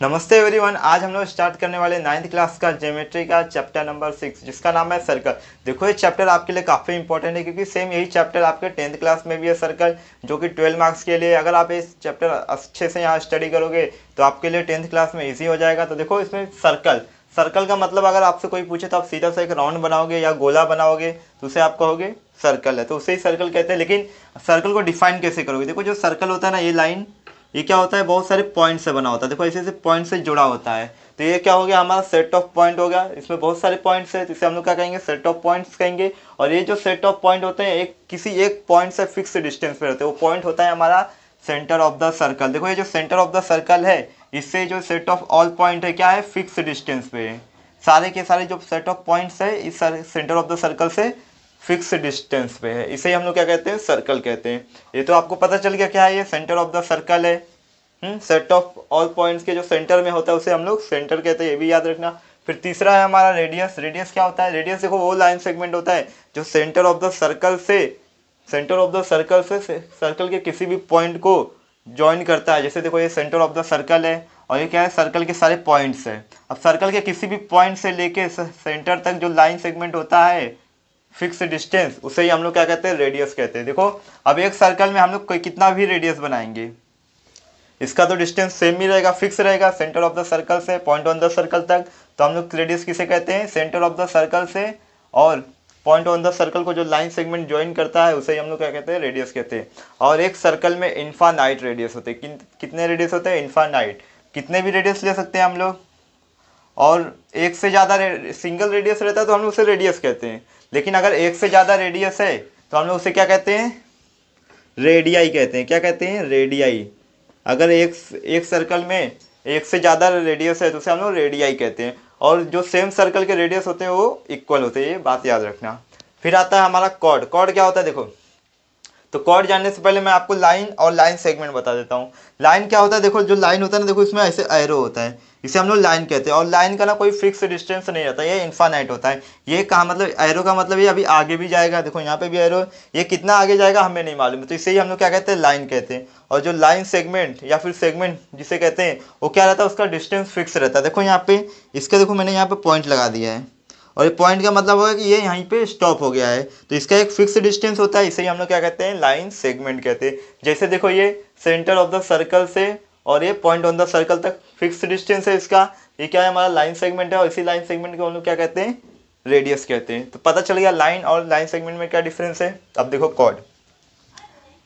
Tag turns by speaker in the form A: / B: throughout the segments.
A: नमस्ते एवरीवन। आज हम लोग स्टार्ट करने वाले 9th क्लास का ज्योमेट्री का चैप्टर नंबर 6 जिसका नाम है सर्कल। देखो ये चैप्टर आपके लिए काफ़ी इंपॉर्टेंट है क्योंकि सेम यही चैप्टर आपके 10th क्लास में भी है सर्कल, जो कि 12 मार्क्स के लिए। अगर आप इस चैप्टर अच्छे से यहाँ स्टडी करोगे तो आपके लिए 10th क्लास में ईजी हो जाएगा। तो देखो इसमें सर्कल सर्कल का मतलब अगर आपसे कोई पूछे तो आप सीधा सा एक राउंड बनाओगे या गोला बनाओगे तो उसे आप कहोगे सर्कल है, तो उसे ही सर्कल कहते हैं। लेकिन सर्कल को डिफाइन कैसे करोगे? देखो जो सर्कल होता है ना, ये लाइन, ये क्या होता है, बहुत सारे पॉइंट से बना होता है। देखो ऐसे ऐसे पॉइंट से जुड़ा होता है, तो ये क्या हो गया, हमारा सेट ऑफ पॉइंट हो गया। इसमें बहुत सारे पॉइंट्स है तो इसे हम लोग क्या कहेंगे, सेट ऑफ पॉइंट्स कहेंगे। और ये जो सेट ऑफ पॉइंट होते हैं एक किसी एक पॉइंट से फिक्स डिस्टेंस पे रहते हैं, वो पॉइंट होता है हमारा सेंटर ऑफ द सर्कल। देखो ये जो सेंटर ऑफ द सर्कल है, इससे जो सेट ऑफ ऑल पॉइंट है क्या है, फिक्स डिस्टेंस पे है। सारे के सारे जो सेट ऑफ पॉइंट्स है इस सेंटर ऑफ द सर्कल से फिक्स डिस्टेंस पे है, इसे हम लोग क्या कहते हैं, सर्कल कहते हैं। ये तो आपको पता चल गया क्या है, ये सेंटर ऑफ द सर्कल है। सेट ऑफ ऑल पॉइंट्स के जो सेंटर में होता है उसे हम लोग सेंटर कहते हैं, ये भी याद रखना। फिर तीसरा है हमारा रेडियस। रेडियस क्या होता है? रेडियस देखो वो लाइन सेगमेंट होता है जो सेंटर ऑफ द सर्कल से सर्कल के किसी भी पॉइंट को ज्वाइन करता है। जैसे देखो ये सेंटर ऑफ द सर्कल है और ये क्या है, सर्कल के सारे पॉइंट्स है। अब सर्कल के किसी भी पॉइंट से लेके सेंटर तक जो लाइन सेगमेंट होता है फिक्स डिस्टेंस, उसे ही हम लोग क्या कहते हैं, रेडियस कहते हैं। देखो अब एक सर्कल में हम लोग कितना भी रेडियस बनाएंगे, इसका तो डिस्टेंस सेम ही रहेगा, फिक्स रहेगा, सेंटर ऑफ द सर्कल से पॉइंट ऑन द सर्कल तक। तो हम लोग रेडियस किसे कहते हैं, सेंटर ऑफ द सर्कल से और पॉइंट ऑन द सर्कल को जो लाइन सेगमेंट ज्वाइन करता है उसे ही हम लोग क्या कहते हैं, रेडियस कहते हैं। और एक सर्कल में इनफाइनाइट रेडियस होते हैं। कितने रेडियस होते हैं, इनफाइनाइट, कितने भी रेडियस ले सकते हैं हम लोग। और एक से ज़्यादा सिंगल रेडियस रहता है तो हम लोग उसे रेडियस कहते हैं। लेकिन अगर एक से ज़्यादा रेडियस है तो हम लोग उसे क्या कहते हैं, रेडियाई कहते हैं। क्या कहते हैं, रेडियाई। अगर एक सर्कल में एक से ज़्यादा रेडियस है तो उसे हम लोग रेडियाई कहते हैं। और जो सेम सर्कल के रेडियस होते हैं वो इक्वल होते हैं, ये बात याद रखना। फिर आता है हमारा कॉर्ड। कॉर्ड क्या होता है देखो, तो कॉर्ड जानने से पहले मैं आपको लाइन और लाइन सेगमेंट बता देता हूँ। लाइन क्या होता है, देखो जो लाइन होता है ना, देखो इसमें ऐसे एरो होता है, इसे हम लोग लाइन कहते हैं। और लाइन का ना कोई फिक्स डिस्टेंस नहीं रहता, ये इनफाइनाइट होता है। ये कहा मतलब एरो का मतलब ये अभी आगे भी जाएगा, देखो यहाँ पे भी एरो, ये कितना आगे जाएगा हमें नहीं मालूम है, तो इसे ही हम लोग क्या कहते हैं, लाइन कहते हैं। और जो लाइन सेगमेंट या फिर सेगमेंट जिसे कहते हैं, वो क्या रहता है, उसका डिस्टेंस फिक्स रहता है। देखो यहाँ पे इसका, देखो मैंने यहाँ पे पॉइंट लगा दिया है और ये पॉइंट का मतलब होगा कि ये यहीं पे स्टॉप हो गया है, तो इसका एक फिक्स डिस्टेंस होता है, इसे ही हम लोग क्या कहते हैं, लाइन सेगमेंट कहते हैं। जैसे देखो ये सेंटर ऑफ द सर्कल से और ये पॉइंट ऑन द सर्कल तक फिक्स डिस्टेंस है इसका, ये क्या है, हमारा लाइन सेगमेंट है। और इसी लाइन सेगमेंट को हम लोग क्या कहते हैं, रेडियस कहते हैं। तो पता चल गया लाइन और लाइन सेगमेंट में क्या डिफरेंस है। अब देखो chord,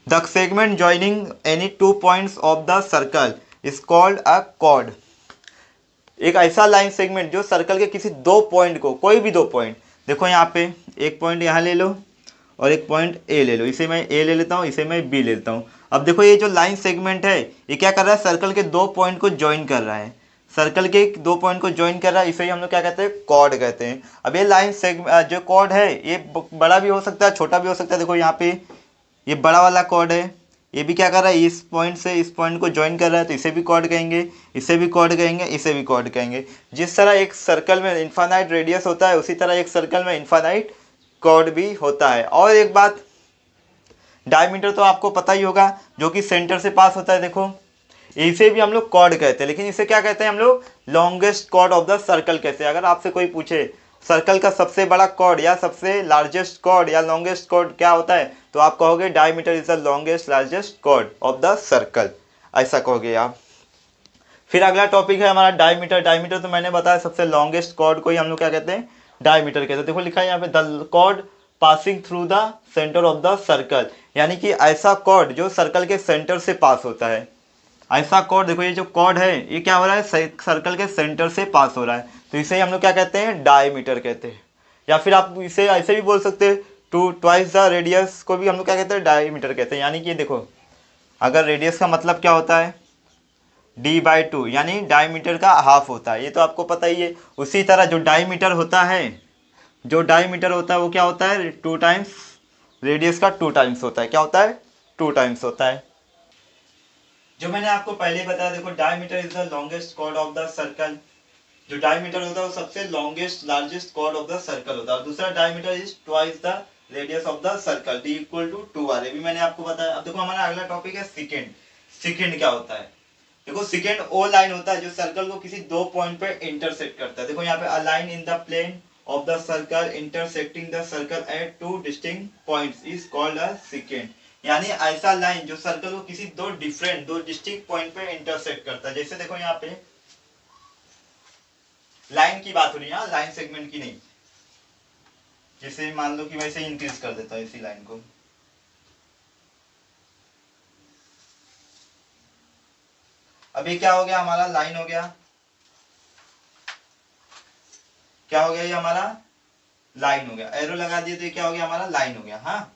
A: the segment joining any two points of the circle is called a chord. एक ऐसा लाइन सेगमेंट जो सर्कल के किसी दो पॉइंट को, कोई भी दो पॉइंट, देखो यहाँ पे एक पॉइंट यहाँ ले लो और एक पॉइंट ए ले लो, इसे मैं ए ले लेता हूँ, इसे मैं बी ले लेता हूँ। अब देखो ये जो लाइन सेगमेंट है ये क्या कर रहा है, सर्कल के दो पॉइंट को ज्वाइन कर रहा है, सर्कल के दो पॉइंट को ज्वाइन कर रहा है, इसे ही हम लोग क्या कहते हैं, कॉर्ड कहते हैं। अब ये लाइन सेगमेंट जो कॉर्ड है ये बड़ा भी हो सकता है, छोटा भी हो सकता है। देखो यहाँ पे ये बड़ा वाला कॉर्ड है, ये भी क्या कर रहा है, इस पॉइंट से इस पॉइंट को ज्वाइन कर रहा है, तो इसे भी कॉर्ड कहेंगे, इसे भी कॉर्ड कहेंगे, इसे भी कॉर्ड कहेंगे। जिस तरह एक सर्कल में इनफाइनाइट रेडियस होता है उसी तरह एक सर्कल में इनफाइनाइट कॉर्ड भी होता है। और एक बात, डायमीटर तो आपको पता ही होगा, जो कि सेंटर से पास होता है। देखो इसे भी हम लोग कॉर्ड कहते हैं, लेकिन इसे क्या कहते हैं हम लोग, longest chord of the circle कहते हैं। अगर आपसे कोई पूछे सर्कल का सबसे बड़ा कॉर्ड या सबसे लार्जेस्ट कॉर्ड या लॉन्गेस्ट कॉर्ड क्या होता है, तो आप कहोगे diameter is the longest largest chord of the circle, ऐसा कहोगे आप। फिर अगला टॉपिक है हमारा डायमीटर। डायमीटर तो मैंने बताया सबसे लॉन्गेस्ट कॉर्ड को ही हम लोग क्या कहते हैं, डायमीटर कहते हैं। देखो लिखा है यहाँ पे, the cord passing through the centre of the circle, यानी कि ऐसा कॉर्ड जो सर्कल के सेंटर से पास होता है। ऐसा कॉर्ड, देखो ये जो कॉर्ड है ये क्या हो रहा है, सर्कल के सेंटर से पास हो रहा है, तो इसे ही हम लोग क्या कहते हैं, डायमीटर कहते हैं। या फिर आप इसे ऐसे भी बोल सकते हैं, टू ट्वाइस द रेडियस को भी हम लोग क्या कहते हैं, डायमीटर कहते हैं। यानी कि देखो अगर रेडियस का मतलब क्या होता है, d/2, यानी डायमीटर का हाफ होता है, ये तो आपको पता ही है। उसी तरह जो डायमीटर होता है, जो डायमीटर होता है वो क्या होता है, टू टाइम्स रेडियस का टू टाइम्स होता है। क्या होता है, टू टाइम्स होता है। जो मैंने आपको पहले ही बताया, देखो diameter is the longest chord of the circle. जो डायमीटर होता है वो सबसे longest largest chord of the circle होता है। और दूसरा diameter is twice the radius of the circle, d = 2r, ये भी मैंने आपको बताया। अब देखो हमारा अगला टॉपिक है सेकंड। सेकंड क्या होता है, देखो सेकेंड वो लाइन होता है जो सर्कल को किसी दो पॉइंट पे इंटरसेक्ट करता है। देखो यहाँ पे a line in the plane of the circle intersecting the circle at two distinct points is called a secant. यानी ऐसा लाइन जो सर्कल को किसी दो डिस्टिंक्ट पॉइंट पे इंटरसेक्ट करता है। जैसे देखो यहाँ पे लाइन की बात हो रही है, लाइन सेगमेंट की नहीं। जैसे मान लो कि वैसे इंक्रीज कर देता हूँ इसी लाइन को। अभी क्या हो गया, हमारा लाइन हो गया। क्या हो गया, ये हमारा लाइन हो गया। एरो लगा दिए तो ये क्या हो गया, हमारा लाइन हो गया। हाँ,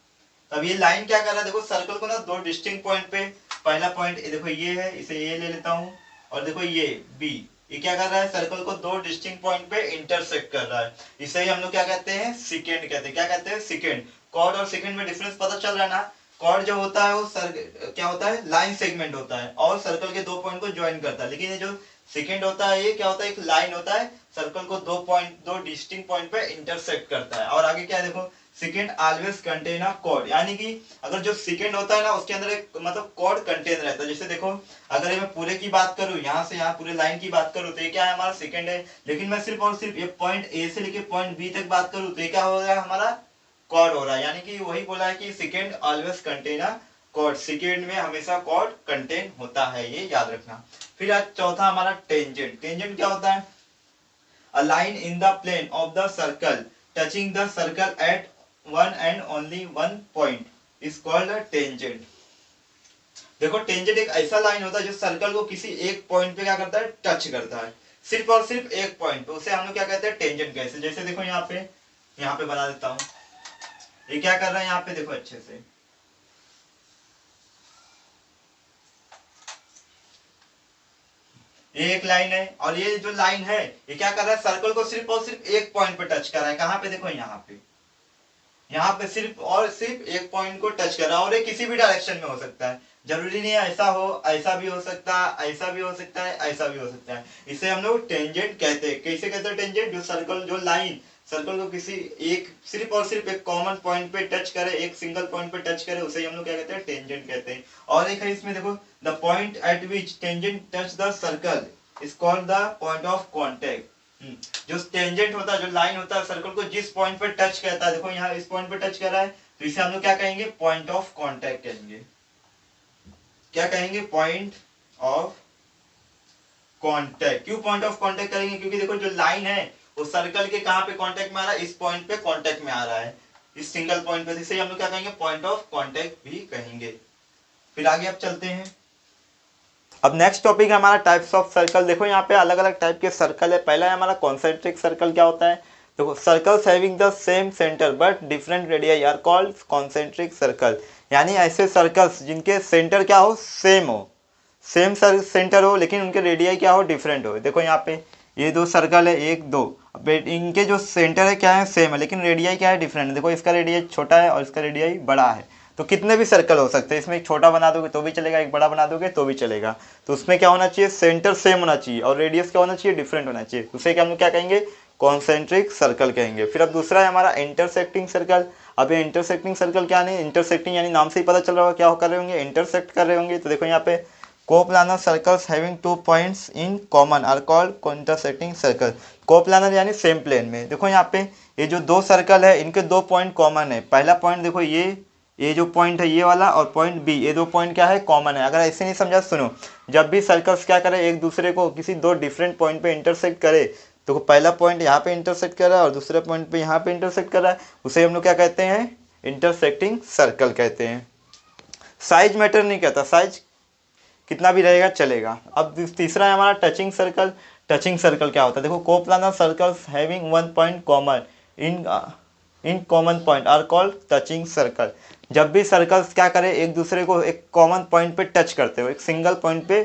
A: तब ये लाइन क्या कर रहा है, देखो सर्कल को ना दो डिस्टिंक्ट पॉइंट पे, पहला पॉइंट देखो ये है, इसे ये ले लेता हूँ, और देखो ये बी, ये क्या कर रहा है, सर्कल को दो डिस्टिंक्ट पॉइंट पे इंटरसेक्ट कर रहा है। इसे ही हम लोग क्या कहते हैं, सेकेंड कहते हैं। क्या कहते हैं, सेकेंड। कॉर्ड और सेकेंड में डिफरेंस पता चल रहा है ना। कॉर्ड जो होता है वो क्या होता है, लाइन सेगमेंट होता है और सर्कल के दो पॉइंट को ज्वाइन करता है। लेकिन ये जो सेकेंड होता है, ये क्या होता है, एक लाइन होता है, सर्कल को दो डिस्टिंक्ट पॉइंट पे इंटरसेक्ट करता है। और आगे क्या है, देखो second always contain a cord, यानी कि अगर जो सेकेंड होता है ना उसके अंदर एक मतलब कॉर्ड कंटेन रहता है। जैसे देखो अगर ये मैं पूरे की बात करूं, यहाँ से यहाँ पूरे लाइन की बात करूं, तो ये क्या है, हमारा सेकेंड है। लेकिन मैं सिर्फ और सिर्फ ये पॉइंट ए से लेके पॉइंट बी तक बात करूं, तो ये क्या हो रहा है, हमारा कॉर्ड हो रहा है। यानी कि वही बोला है कि second always contain a cord, second में हमेशा कॉर्ड कंटेन होता है, ये याद रखना। फिर आज चौथा हमारा टेंजेंट। टेंजेंट क्या होता है, a line in the plane of the circle touching the circle at one and only one point is called a tangent। देखो टेंजेंट एक ऐसा लाइन होता है जो सर्कल को किसी एक पॉइंट पे क्या करता है, टच करता है, सिर्फ और सिर्फ एक पॉइंट पे। उसे हम लोग क्या कहते हैं, टेंजेंट कहते हैं। जैसे देखो यहाँ पे बना देता हूँ, ये क्या कर रहा है, यहाँ पे देखो अच्छे से, ये एक लाइन है और ये जो लाइन है ये क्या कर रहा है, सर्कल को सिर्फ और सिर्फ एक पॉइंट पे टच कर रहा है। कहाँ पे, देखो यहाँ पे सिर्फ और सिर्फ एक पॉइंट को टच कर रहा है। और ये किसी भी डायरेक्शन में हो सकता है, जरूरी नहीं है ऐसा हो, ऐसा भी हो सकता है, ऐसा भी हो सकता है, ऐसा भी हो सकता है। इसे हम लोग टेंजेंट कहते हैं। कैसे कहते हैं टेंजेंट, जो सर्कल जो लाइन सर्कल को किसी एक सिर्फ और सिर्फ एक कॉमन पॉइंट पे टच करे, एक सिंगल पॉइंट पे टच करे, उसे हम लोग क्या कहते हैं, टेंजेंट कहते हैं। और एक है इसमें देखो, the point eight which tangent touch the circle is called the point of contact. जो टेंजेंट होता है, जो लाइन होता है, सर्कल को जिस पॉइंट पे टच करता है, देखो यहाँ इस पॉइंट पे टच कर रहा है, तो इसे हम लोग क्या कहेंगे, पॉइंट ऑफ कॉन्टेक्ट कहेंगे। क्या कहेंगे, पॉइंट ऑफ कॉन्टेक्ट। क्यों पॉइंट ऑफ कॉन्टेक्ट करेंगे, क्योंकि देखो जो लाइन है वो सर्कल के कहाँ पे कॉन्टेक्ट में आ रहा है, इस पॉइंट पे कॉन्टेक्ट में आ रहा है, इस सिंगल पॉइंट पे। इसे हम लोग क्या कहेंगे, पॉइंट ऑफ कॉन्टेक्ट भी कहेंगे। फिर आगे अब चलते हैं। अब नेक्स्ट टॉपिक है हमारा टाइप्स ऑफ सर्कल। देखो यहाँ पे अलग अलग टाइप के सर्कल है। पहला है हमारा कॉन्सेंट्रिक सर्कल। क्या होता है, देखो circles having the same centre but different radii are called concentric circle. यानी ऐसे सर्कल्स जिनके सेंटर क्या हो, सेम हो, सेम सेंटर हो, लेकिन उनके रेडियाई क्या हो, डिफरेंट हो। देखो यहाँ पे ये दो सर्कल है, एक दो, अब इनके जो सेंटर है क्या है, सेम है, लेकिन रेडियाई क्या है, डिफरेंट है। देखो इसका रेडियाई छोटा है और इसका रेडियाई बड़ा है। तो कितने भी सर्कल हो सकते हैं, इसमें एक छोटा बना दोगे तो भी चलेगा, एक बड़ा बना दोगे तो भी चलेगा। तो उसमें क्या होना चाहिए, सेंटर सेम होना चाहिए और रेडियस क्या होना चाहिए, डिफरेंट होना चाहिए। उसे क्या हम लोग क्या कहेंगे, कॉन्सेंट्रिक सर्कल कहेंगे। फिर अब दूसरा है हमारा इंटरसेक्टिंग सर्कल। अब ये इंटरसेक्टिंग सर्कल क्या नहीं, इंटरसेक्टिंग यानी नाम से ही पता चल रहा होगा क्या कर रहे होंगे, इंटरसेक्ट कर रहे होंगे। तो देखो यहाँ पे coplanar circles having two points in common are called intersecting circle. Coplanar यानी सेम प्लेन में। देखो यहाँ पे ये जो दो सर्कल है इनके दो पॉइंट कॉमन है। पहला पॉइंट देखो ये जो पॉइंट है ये वाला, और पॉइंट बी, ये दो पॉइंट क्या है, कॉमन है। अगर ऐसे नहीं समझा, सुनो, जब भी सर्कल्स क्या करें, एक दूसरे को किसी दो डिफरेंट पॉइंट पे इंटरसेक्ट करे, तो पहला पॉइंट यहाँ पे इंटरसेक्ट कर रहा है और दूसरे पॉइंट पे यहाँ पे इंटरसेक्ट कर रहा है, उसे हम लोग क्या कहते हैं, इंटरसेक्टिंग सर्कल कहते हैं। साइज मैटर नहीं करता, साइज कितना भी रहेगा चलेगा। अब तीसरा है हमारा टचिंग सर्कल। टचिंग सर्कल क्या होता है, देखो coplanar circles having one point common in common point are called touching circle. जब भी सर्कल्स क्या करें, एक दूसरे को एक कॉमन पॉइंट पे टच करते हो, एक सिंगल पॉइंट पे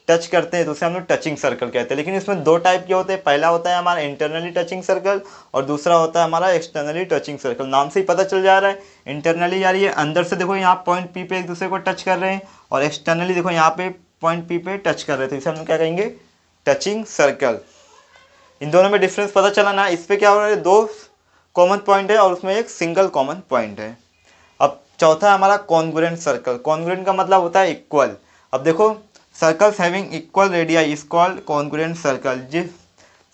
A: टच करते हैं, तो उसे हम लोग टचिंग सर्कल कहते हैं। लेकिन इसमें दो टाइप के होते हैं। पहला होता है हमारा इंटरनली टचिंग सर्कल और दूसरा होता है हमारा एक्सटर्नली टचिंग सर्कल। नाम से ही पता चल जा रहा है, इंटरनली यार ये अंदर से देखो यहाँ पॉइंट पी पे एक दूसरे को टच कर रहे हैं, और एक्सटर्नली देखो यहाँ पे पॉइंट पी पे टच कर रहे थे, इसे हम लोग क्या कहेंगे, टचिंग सर्कल। इन दोनों में डिफरेंस पता चला ना। इस पे क्या हो रहा है, दो कॉमन पॉइंट है और उसमें एक सिंगल कॉमन पॉइंट है। अब चौथा है हमारा कॉन्ग्रुएंट सर्कल। कॉन्ग्रुएंट का मतलब होता है इक्वल। अब देखो circles having equal radii is called congruent circle. जिस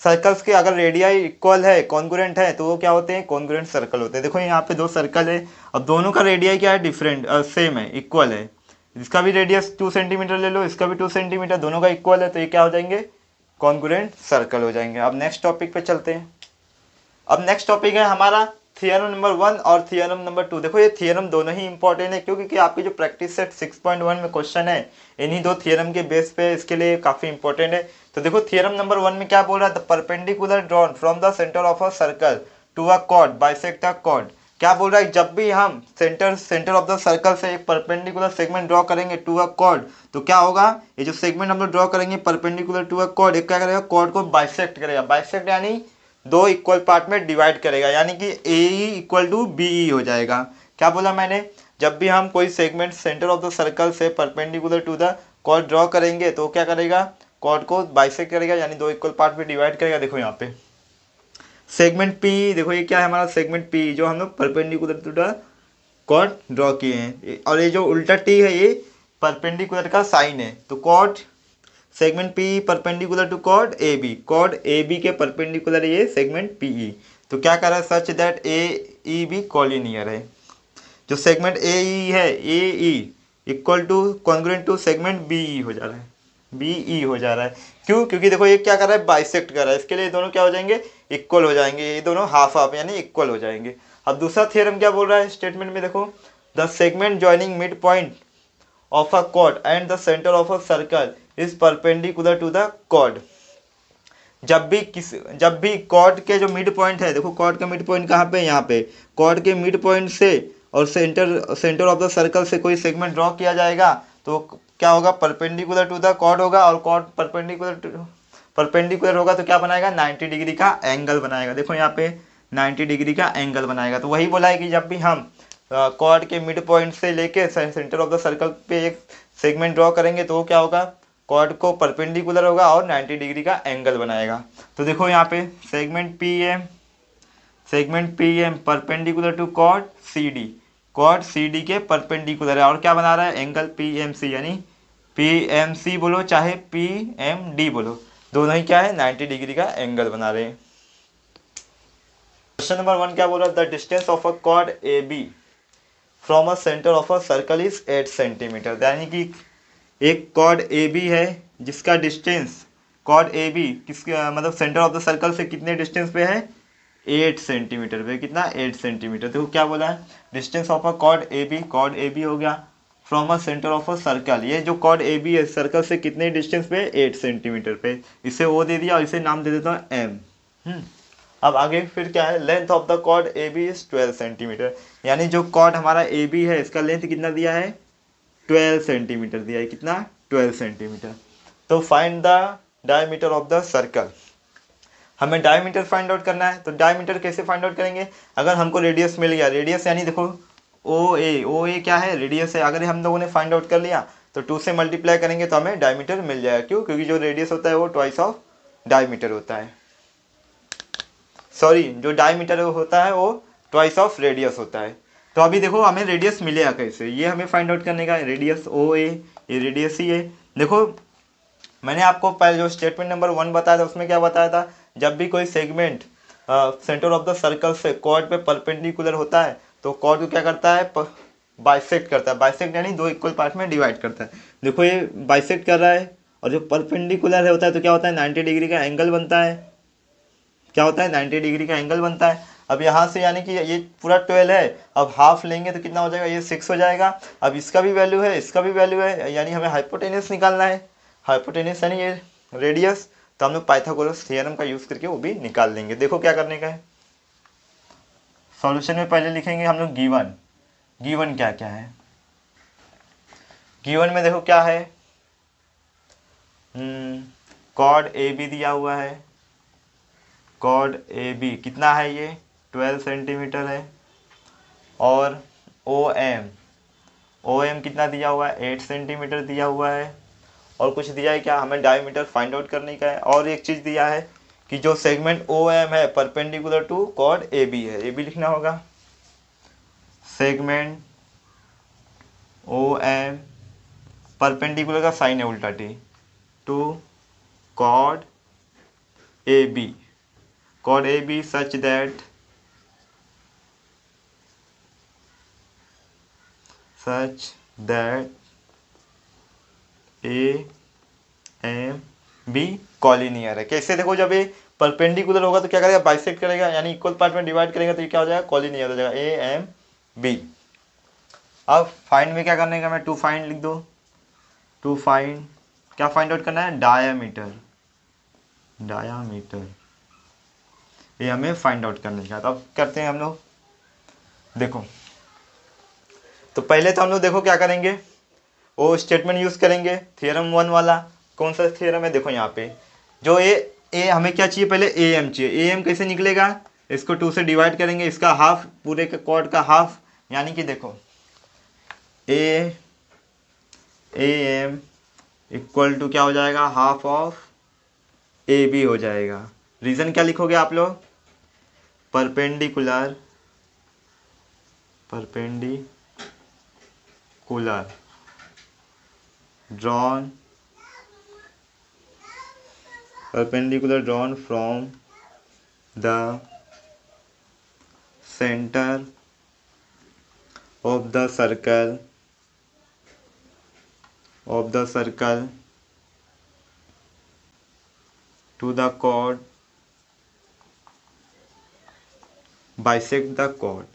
A: सर्कल्स के अगर रेडियाई इक्वल है, कॉन्ग्रुएंट है, तो वो क्या होते हैं? कॉन्ग्रुएंट सर्कल होते हैं। देखो यहाँ पे दो सर्कल है, अब दोनों का रेडियाई क्या है? डिफरेंट, सेम है, इक्वल है। इसका भी रेडियस 2 सेंटीमीटर ले लो, इसका भी 2 सेंटीमीटर, दोनों का इक्वल है, तो ये क्या हो जाएंगे? कॉन्ग्रुएंट सर्कल हो जाएंगे। अब नेक्स्ट टॉपिक पे चलते हैं। अब नेक्स्ट टॉपिक है हमारा थियरम नंबर 1 और थियरम नंबर 2। देखो ये थियरम दोनों ही इंपॉर्टेंट है, क्योंकि आपकी जो प्रैक्टिस सेट 6.1 में क्वेश्चन है इन्हीं दो थियरम के बेस पे इसके लिए काफी इंपॉर्टेंट है। तो देखो थियरम नंबर 1 में क्या बोल रहा है? The perpendicular drawn from the centre of a circle to a chord bisect a chord. क्या बोल रहा है? जब भी हम सेंटर ऑफ द सर्कल से एक परपेंडिकुलर सेगमेंट ड्रॉ करेंगे टू अ कॉर्ड, तो क्या होगा? ये जो सेगमेंट हम लोग ड्रॉ करेंगे परपेंडिकुलर टू अ कॉर्ड, एक क्या करेगा? कॉर्ड को बाइसेक्ट करेगा। बाइसेक्ट यानी दो इक्वल पार्ट में डिवाइड करेगा, यानी कि ए इक्वल टू बी हो जाएगा। क्या बोला मैंने? जब भी हम कोई segment centre of the circle से perpendicular to the chord draw करेंगे तो क्या करेगा? कॉर्ड को बाइसेक्ट करेगा, यानी दो इक्वल पार्ट में डिवाइड करेगा। देखो यहाँ पे सेगमेंट पी, देखो ये क्या है हमारा? सेगमेंट पी जो हम लोग perpendicular to the chord draw किए हैं, और ये जो उल्टा टी है ये परपेंडिकुलर का साइन है। तो chord segment P perpendicular to chord A B के परपेंडिकुलर ये सेगमेंट पीई। तो क्या कर रहा है? Such that A E B collinear है। जो सेगमेंट ए ई है, A E equal to congruent to segment B E हो जा रहा है, बी ई हो जा रहा है। क्यों? क्योंकि देखो ये क्या कर रहा है? बाइसेक्ट कर रहा है। इसके लिए दोनों क्या हो जाएंगे? इक्वल हो जाएंगे, ये दोनों हाफ हाफ यानी इक्वल हो जाएंगे। अब दूसरा थ्योरम क्या बोल रहा है स्टेटमेंट में? देखो the segment joining mid point of a chord and the center of a circle is perpendicular to the chord। जब भी कॉर्ड के जो मिड पॉइंट है, देखो कॉर्ड का मिड पॉइंट कहाँ पे? यहाँ पे। कॉर्ड के मिड पॉइंट से और सेंटर ऑफ द सर्कल से कोई सेगमेंट ड्रॉ किया जाएगा तो क्या होगा? परपेंडिकुलर टू द कॉर्ड होगा, और कॉर्ड परपेंडिकुलर होगा तो क्या बनाएगा? 90 डिग्री का एंगल बनाएगा। देखो यहाँ पे 90 डिग्री का एंगल बनाएगा। तो वही बोला है कि जब भी हम कॉर्ड के मिड पॉइंट से लेके सेंटर ऑफ द सर्कल पे एक सेगमेंट ड्रॉ करेंगे तो वो क्या होगा? कॉर्ड को परपेंडिकुलर होगा और 90 डिग्री का एंगल बनाएगा। तो देखो यहाँ पे segment P M perpendicular to chord C D के परपेंडिकुलर है, और क्या बना रहा है? एंगल पी एम सी, यानी पी एम सी बोलो चाहे पी एम डी बोलो, दोनों ही क्या है? 90 डिग्री का एंगल बना रहे हैं। क्वेश्चन नंबर 1 क्या बोल रहा है? The distance of a chord A B from a centre of a circle is 8 centimetre. यानी कि एक कॉर्ड ए बी है जिसका डिस्टेंस कॉर्ड ए बी किसके मतलब सेंटर ऑफ द सर्कल से कितने डिस्टेंस पे है? 8 सेंटीमीटर पे। कितना? 8 सेंटीमीटर। देखो क्या बोला है? Distance of a chord A B हो गया from a centre of a circle. ये जो कॉर्ड ए बी है सर्कल से कितने डिस्टेंस पे? 8 सेंटीमीटर पे। इसे ओ दे दिया और इसे नाम दे देता हूँ एम। अब आगे फिर क्या है? Length of the chord A B is 12 centimetre. यानी जो कॉर्ड हमारा ए बी है इसका लेंथ कितना दिया है? 12 सेंटीमीटर दिया है। कितना? 12 सेंटीमीटर। तो find the diameter of the circle. हमें डायमीटर फाइंड आउट करना है। तो डायमीटर कैसे फाइंड आउट करेंगे? अगर हमको रेडियस मिल गया, रेडियस यानी देखो ओ ए क्या है? रेडियस है। अगर हम लोगों ने फाइंड आउट कर लिया तो 2 से मल्टीप्लाई करेंगे तो हमें डायमीटर मिल जाएगा। क्यों? क्योंकि जो रेडियस होता है वो ट्वाइस ऑफ डायमीटर होता है। सॉरी, जो डायमीटर होता है वो ट्वाइस ऑफ रेडियस होता है। तो अभी देखो हमें रेडियस मिलेगा कैसे, ये हमें फाइंड आउट करने का। रेडियस ओ ए, ये रेडियस ही है। देखो मैंने आपको पहले जो स्टेटमेंट नंबर 1 बताया था उसमें क्या बताया था? जब भी कोई segment centre of the circle से कॉर्ड पे परपेंडिकुलर होता है तो कॉर्ड को क्या करता है? बाइसेक्ट करता है। बाइसेक्ट यानी दो इक्वल पार्ट में डिवाइड करता है। देखो ये बाइसेक्ट कर रहा है, और जो परपेंडिकुलर होता है तो क्या होता है? 90 डिग्री का एंगल बनता है। क्या होता है? 90 डिग्री का एंगल बनता है। अब यहाँ से यानी कि ये पूरा 12 है, अब हाफ लेंगे तो कितना हो जाएगा? ये 6 हो जाएगा। अब इसका भी वैल्यू है, इसका भी वैल्यू है, यानी हमें हाइपोटेनस निकालना है। हाइपोटेनस यानी ये रेडियस। तो हम लोग पाइथागोरस थ्योरम का यूज़ करके वो भी निकाल लेंगे। देखो क्या करने का है। सॉल्यूशन में पहले लिखेंगे हम लोग गिवन क्या क्या है। गिवन में देखो क्या है? कॉर्ड ए बी दिया हुआ है। कॉर्ड ए बी कितना है? ये 12 सेंटीमीटर है। और ओ एम कितना दिया हुआ है? 8 सेंटीमीटर दिया हुआ है। और कुछ दिया है क्या? हमें डायमीटर फाइंड आउट करने का है। और एक चीज़ दिया है कि जो सेगमेंट ओ एम है perpendicular to chord A B है, ये भी लिखना होगा। सेगमेंट ओ एम परपेंडिकुलर का साइन है उल्टा T, to code A B, code A B such that A M B collinear है। कैसे देखो, जब ये परपेंडिकुलर होगा तो क्या करेगा, बाइसेक्ट करेगा, यानी इक्वल पार्ट में डिवाइड करेगा तो ये क्या हो जाएगा, कॉलिनियर हो जाएगा, ए एम बी। अब फाइंड में क्या करने का, मैं टू फाइंड लिख दो, टू फाइंड क्या फाइंड आउट करना है, डायामीटर, डायामीटर ये हमें फाइंड आउट करने का। तो अब करते हैं हम लोग, देखो तो पहले तो हम लोग देखो क्या करेंगे, वो स्टेटमेंट यूज करेंगे थ्योरम 1 वाला। कौन सा थ्योरम है, देखो यहाँ पे जो ए हमें क्या चाहिए, पहले ए एम चाहिए। ए एम कैसे निकलेगा, इसको 2 से डिवाइड करेंगे, इसका हाफ, पूरे के कॉर्ड का हाफ, यानी कि देखो ए एम इक्वल टू क्या हो जाएगा, हाफ ऑफ ए बी हो जाएगा। रीजन क्या लिखोगे आप लोग, perpendicular drawn from the centre of the circle to the chord, bisect the chord,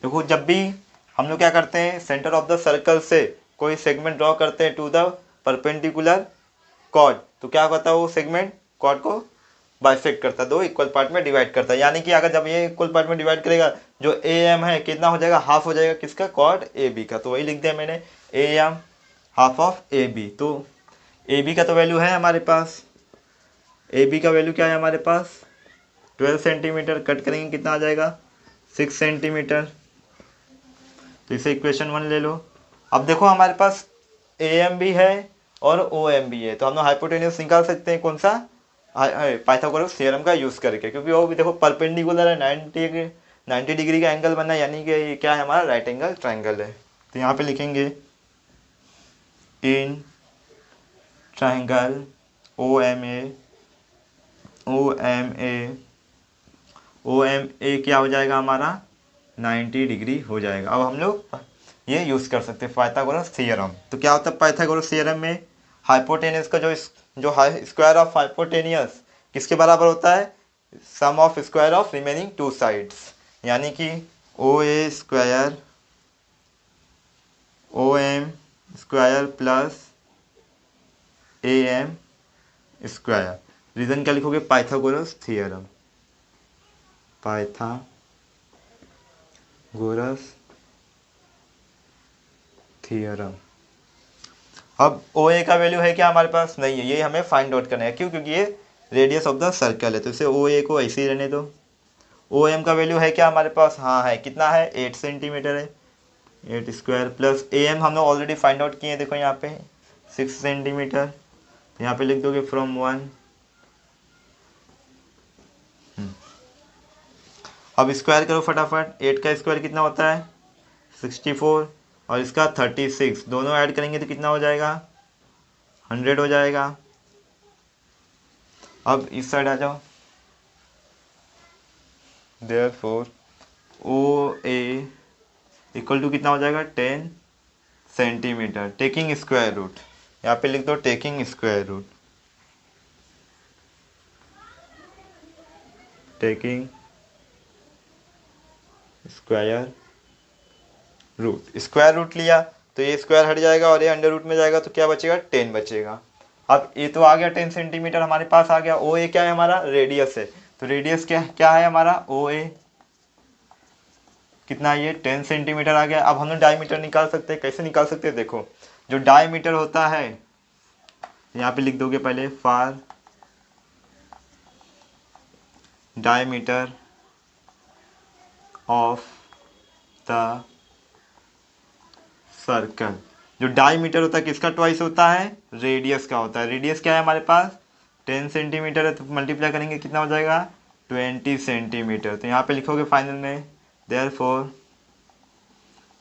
A: देखो जब भी हम लोग क्या करते हैं, सेंटर ऑफ द सर्कल से कोई सेगमेंट ड्रॉ करते हैं टू द परपेंडिकुलर कॉर्ड, तो क्या करता है वो सेगमेंट कॉर्ड को बाइसेक्ट करता है, दो इक्वल पार्ट में डिवाइड करता है। यानी कि अगर जब ये इक्वल पार्ट में डिवाइड करेगा, जो ए एम है कितना हो जाएगा, हाफ हो जाएगा किसका, कॉर्ड ए बी का। तो वही लिख दिया मैंने, A M half of A B. तो ए बी का तो वैल्यू है हमारे पास, ए बी का वैल्यू क्या है हमारे पास, 12 सेंटीमीटर। कट करेंगे कितना आ जाएगा, 6 सेंटीमीटर। तो इसे इक्वेशन 1 ले लो। अब देखो हमारे पास ए एम भी है और ओ एम भी है, तो हम लोग हाइपोटेन्यूस निकाल सकते हैं, कौन सा, पाइथागोरस थ्योरम का यूज़ करके, क्योंकि वो भी देखो परपेंडिकुलर है, 90 डिग्री का एंगल बनना है, यानी कि ये क्या है, हमारा राइट एंगल ट्राइंगल है। तो यहाँ पे लिखेंगे इन ट्राइंगल ओ एम ए क्या हो जाएगा हमारा, 90 डिग्री हो जाएगा। अब हम लोग ये यूज़ कर सकते हैं पाइथागोरस थ्योरम। तो क्या होता है पाइथागोरस थ्योरम में, हाइपोटेनस का जो स्क्वायर ऑफ हाइपोटेनियस किसके बराबर होता है, sum of square of remaining two sides, यानी कि O M square plus A M square. Reason क्या लिखोगे, पाइथागोरस थ्योरम, अब ओ ए का वैल्यू है क्या हमारे पास, नहीं है, ये हमें फाइंड आउट करना है। क्यों, क्योंकि ये रेडियस ऑफ द सर्कल है, तो इसे ओ ए को ऐसे ही रहने दो। ओ एम का वैल्यू है क्या हमारे पास, हाँ है, कितना है, 8 सेंटीमीटर है, 8 स्क्वायर प्लस ए एम हम लोग ऑलरेडी फाइंड आउट किए हैं, देखो यहाँ पे 6 सेंटीमीटर। यहाँ पे लिख दोगे फ्रॉम 1। अब स्क्वायर करो फटाफट, 8 का स्क्वायर कितना होता है, 64, और इसका 36, दोनों ऐड करेंगे तो कितना हो जाएगा, 100 हो जाएगा। अब इस साइड आ जाओ, therefore O A equal to कितना हो जाएगा, 10 सेंटीमीटर, टेकिंग स्क्वायर रूट। यहाँ पे लिख दो taking square root, taking square root लिया तो ये स्क्वायर हट जाएगा और ये अंडर रूट में जाएगा, तो क्या बचेगा, 10 बचेगा। अब ये तो आ गया 10 सेंटीमीटर हमारे पास आ गया। ओ ए क्या है हमारा, रेडियस है, तो रेडियस क्या है हमारा, ओ ए कितना, ये 10 सेंटीमीटर आ गया। अब हम लोग डायमीटर निकाल सकते हैं, कैसे निकाल सकते हैं, देखो जो डायमीटर होता है, यहाँ पे लिख दोगे पहले for diameter of the circle. जो डायमीटर होता है किसका ट्वाइस होता है, रेडियस का होता है। रेडियस क्या है हमारे पास, 10 सेंटीमीटर है, तो मल्टीप्लाई करेंगे कितना हो जाएगा, 20 सेंटीमीटर। तो यहाँ पे लिखोगे फाइनल में therefore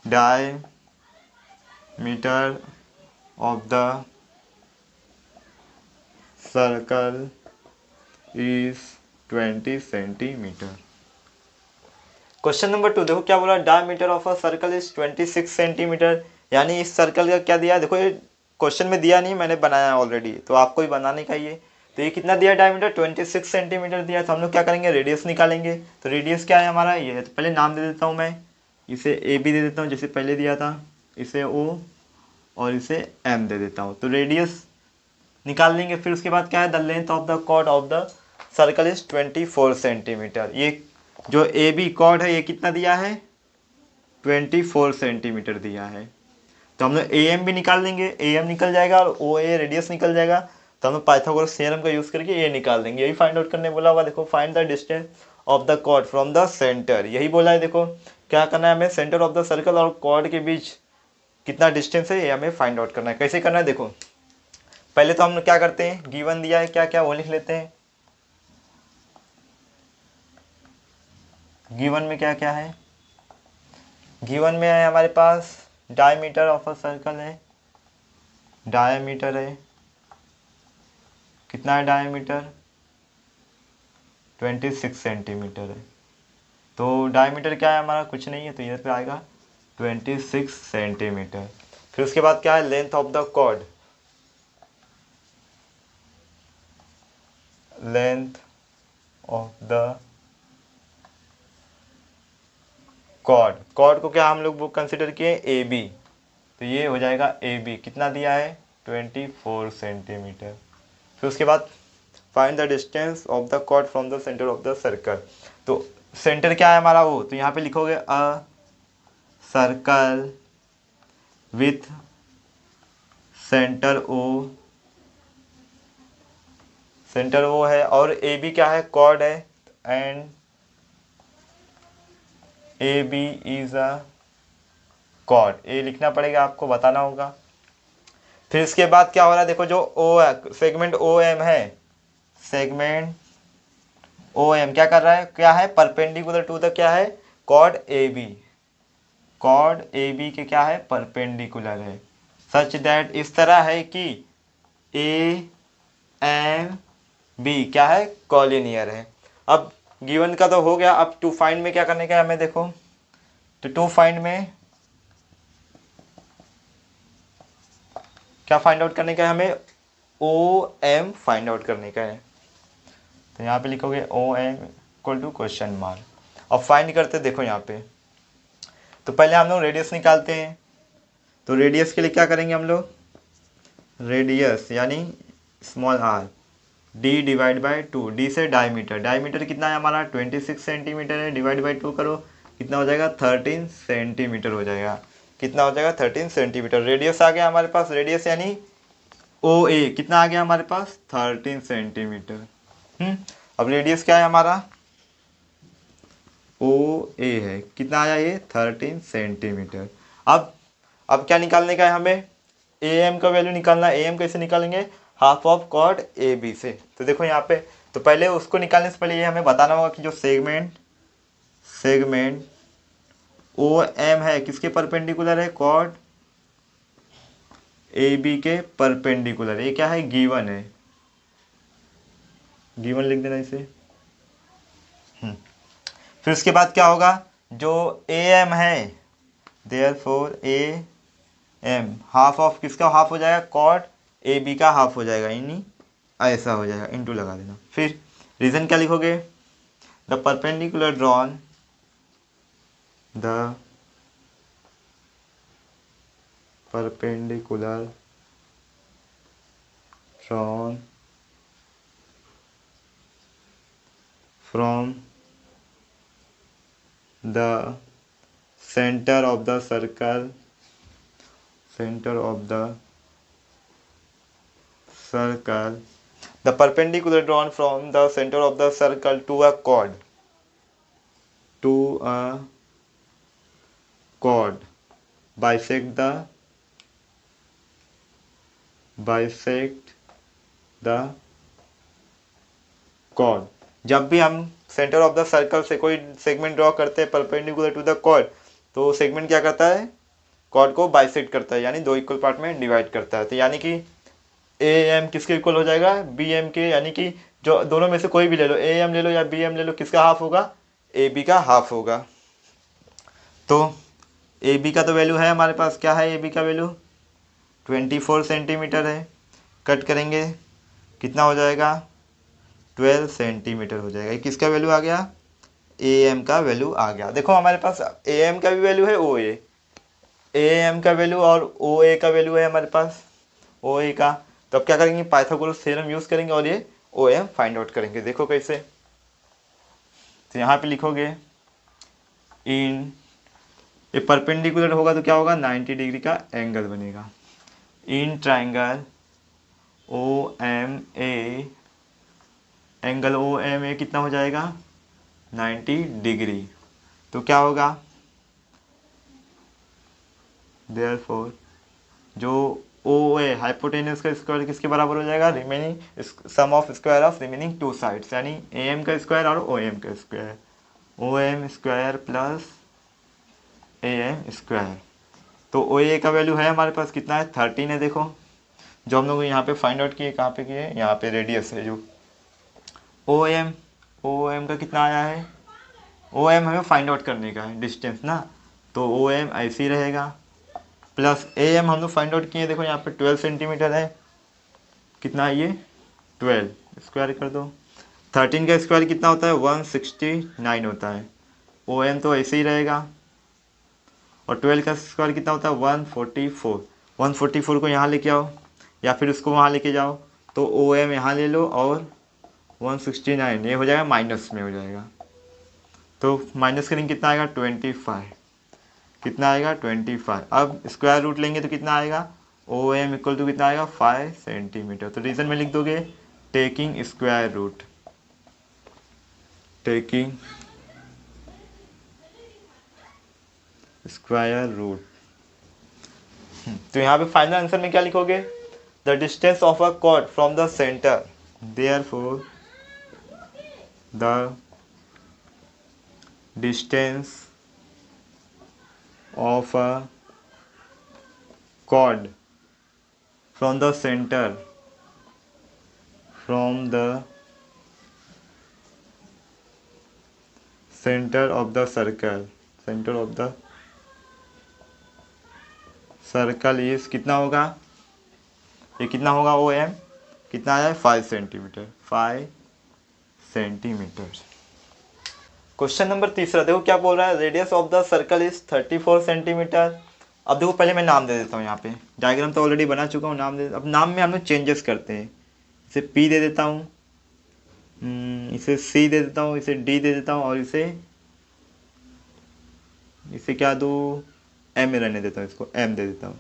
A: diameter of the circle is 20 centimetre. Question number 2 देखो क्या बोला, diameter of a circle is 26 centimetre. यानी इस सर्कल का क्या दिया है, देखो ये क्वेश्चन में दिया नहीं, मैंने बनाया ऑलरेडी, तो आपको ही बनाने का ये। तो ये कितना दिया डायमीटर, 26 सेंटीमीटर दिया। तो हम लोग क्या करेंगे, रेडियस निकालेंगे। तो रेडियस क्या है हमारा, ये है। तो पहले नाम दे देता हूँ मैं, इसे ए बी दे देता हूँ जैसे पहले दिया था, इसे ओ और इसे एम दे देता हूँ। तो रेडियस निकाल लेंगे। फिर उसके बाद क्या है, the length of the chord of the circle is 24 centimetre. ये जो ए बी कॉर्ड है ये कितना दिया है, 24 सेंटीमीटर दिया है। तो हम लोग ए एम भी निकाल लेंगे, ए एम निकल जाएगा और ओ ए रेडियस निकल जाएगा। तो हम लोग पाइथागोरस थ्योरम का यूज़ करके ये निकाल देंगे। यही फाइंड आउट करने बोला हुआ, देखो find the distance of the chord from the centre, यही बोला है। देखो क्या करना है हमें, सेंटर ऑफ द सर्कल और कॉर्ड के बीच कितना डिस्टेंस है ये हमें फाइंड आउट करना है। कैसे करना है देखो, पहले तो हम क्या करते हैं, गिवन दिया है क्या क्या वो लिख लेते हैं। गिवन में क्या क्या है, गिवन में है हमारे पास डायमीटर ऑफ अ सर्कल है, डायमीटर है, कितना है डायमीटर, 26 सेंटीमीटर है। तो डायमीटर क्या है हमारा, कुछ नहीं है, तो इधर पे आएगा 26 सेंटीमीटर। फिर उसके बाद क्या है, length of the chord, length of the chord, chord को क्या हम लोग वो कंसिडर किए ए बी, तो ये हो जाएगा ए बी, कितना दिया है 24 सेंटीमीटर। फिर उसके बाद find the distance of the chord from the centre of the circle. तो सेंटर क्या है हमारा वो, तो यहाँ पे लिखोगे a circle with centre O, centre O है, और ए बी क्या है, कॉर्ड है, and A B is a chord, ए लिखना पड़ेगा, आपको बताना होगा। फिर इसके बाद क्या हो रहा है, देखो जो ओ है, सेगमेंट ओ एम है, सेगमेंट ओ एम क्या कर रहा है, क्या है, परपेंडिकुलर टू द क्या है, chord A B, chord A B के क्या है, परपेंडिकुलर है, सच दैट इस तरह है कि ए एम बी क्या है, कॉलिनियर है। अब गिवन का तो हो गया, अब टू फाइंड में क्या करने का है हमें, देखो तो टू फाइंड में क्या फाइंड आउट करने का है हमें, ओ एम फाइंड आउट करने का है। तो यहाँ पे लिखोगे O M equal to question mark. अब फाइंड करते देखो यहाँ पे, तो पहले हम लोग रेडियस निकालते हैं। तो रेडियस के लिए क्या करेंगे हम लोग, रेडियस यानी small r, D divide by two, D से डायमीटर, डायमीटर कितना है हमारा 26 सेंटीमीटर है, डिवाइड बाई टू करो कितना हो जाएगा 13 सेंटीमीटर हो जाएगा, कितना हो जाएगा 13 सेंटीमीटर। रेडियस आ गया हमारे पास, रेडियस यानी ओ ए कितना आ गया हमारे पास 13 सेंटीमीटर। अब रेडियस क्या है हमारा, ओ ए है, कितना आया ये 13 सेंटीमीटर। अब क्या निकालने का है हमें, ए एम का वैल्यू निकालना है। ए एम कैसे निकालेंगे, half of chord A B से। तो देखो यहाँ पे, तो पहले उसको निकालने से पहले ये हमें बताना होगा कि जो सेगमेंट सेगमेंट ओ एम है किसके परपेंडिकुलर है, कॉर्ड ए बी के परपेंडिकुलर, ये क्या है, गिवन है, गिवन लिख देना इसे। फिर उसके बाद क्या होगा, जो ए एम है, देयर फोर ए एम हाफ ऑफ किसका हाफ हो जाएगा, कॉट ए बी का हाफ हो जाएगा, यानी ऐसा हो जाएगा, इनटू लगा देना। फिर रीजन क्या लिखोगे, the perpendicular drawn, the perpendicular drawn from the centre of the circle, center of the circle, the perpendicular drawn from the center of the circle to a chord, to a chord bisect the chord। जब भी हम centre of the circle से कोई segment draw करते हैं perpendicular to the chord, तो segment क्या करता है, कॉर्ड को बाइसेक्ट करता है, यानी दो इक्वल पार्ट में डिवाइड करता है। तो यानी कि ए एम किसके इक्वल हो जाएगा, बी एम के, यानी कि जो दोनों में से कोई भी ले लो, ए एम ले लो या बी एम ले लो, किसका हाफ होगा, ए बी का हाफ होगा। तो ए बी का तो वैल्यू है हमारे पास, क्या है ए बी का वैल्यू, 24 सेंटीमीटर है। कट करेंगे कितना हो जाएगा, 12 सेंटीमीटर हो जाएगा। किसका वैल्यू आ गया, ए एम का वैल्यू आ गया। देखो हमारे पास ए एम का भी वैल्यू है, ए एम का वैल्यू और ओ ए का वैल्यू है हमारे पास, ओ ए का। तो अब क्या करेंगे, पाइथागोरस थ्योरम यूज़ करेंगे और ये ओ एम फाइंड आउट करेंगे। देखो कैसे, तो यहाँ पे लिखोगे इन, ये परपेंडिकुलर होगा तो क्या होगा, 90 डिग्री का एंगल बनेगा। In triangle O M A, angle O M A कितना हो जाएगा, 90 डिग्री। तो क्या होगा, देयरफॉर जो ओ ए हाइपोटेनस का स्क्वायर किसके बराबर हो जाएगा, remaining sum of square of remaining two sides, यानी ए एम का स्क्वायर और ओ एम का square, O M square plus A M square. तो ओ ए का वैल्यू है हमारे पास कितना है, 13 है। देखो जो हम लोग यहाँ पे फाइंड आउट किए, कहाँ पे किए, यहाँ पे रेडियस है जो ओ एम का कितना आया है, ओ एम हमें फाइंड आउट करने का है डिस्टेंस ना, तो ओ एम ऐसे ही रहेगा, प्लस ए एम हम लोग फाइंड आउट किए, देखो यहाँ पे 12 सेंटीमीटर है, कितना है ये 12, स्क्वायर कर दो। 13 का स्क्वायर कितना होता है, 169 होता है, ओ एम तो ऐसे ही रहेगा। और 12 का स्क्वायर कितना होता है, 144, 144 को यहाँ लेके आओ या फिर उसको वहाँ लेके जाओ, तो ओ एम यहाँ ले लो और 169 ये हो जाएगा, माइनस में हो जाएगा। तो माइनस करेंगे कितना आएगा, 25, कितना आएगा 25। अब स्क्वायर रूट लेंगे तो कितना आएगा, ओ एम इक्वल टू कितना आएगा, 5 सेंटीमीटर। तो रीजन में लिख दोगे taking square root, taking square root. तो यहाँ पे फाइनल आंसर में क्या लिखोगे, the distance of a chord from the centre, therefore the distance of a chord from the center, from the center of the circle, center of the circle is कितना होगा, ये कितना होगा, ओ एम कितना है, 5 सेंटीमीटर, 5 सेंटीमीटर। क्वेश्चन नंबर तीसरा देखो क्या बोल रहा है, radius of the circle is 34 centimetre. अब देखो पहले मैं नाम दे देता हूँ, यहाँ पे डायग्राम तो ऑलरेडी बना चुका हूँ, नाम दे, अब नाम में हम लोग चेंजेस करते हैं। इसे पी दे देता हूँ, इसे सी दे देता हूँ, इसे डी दे देता हूँ और इसे क्या दूँ, एम रहने देता हूँ, इसको एम दे देता हूँ।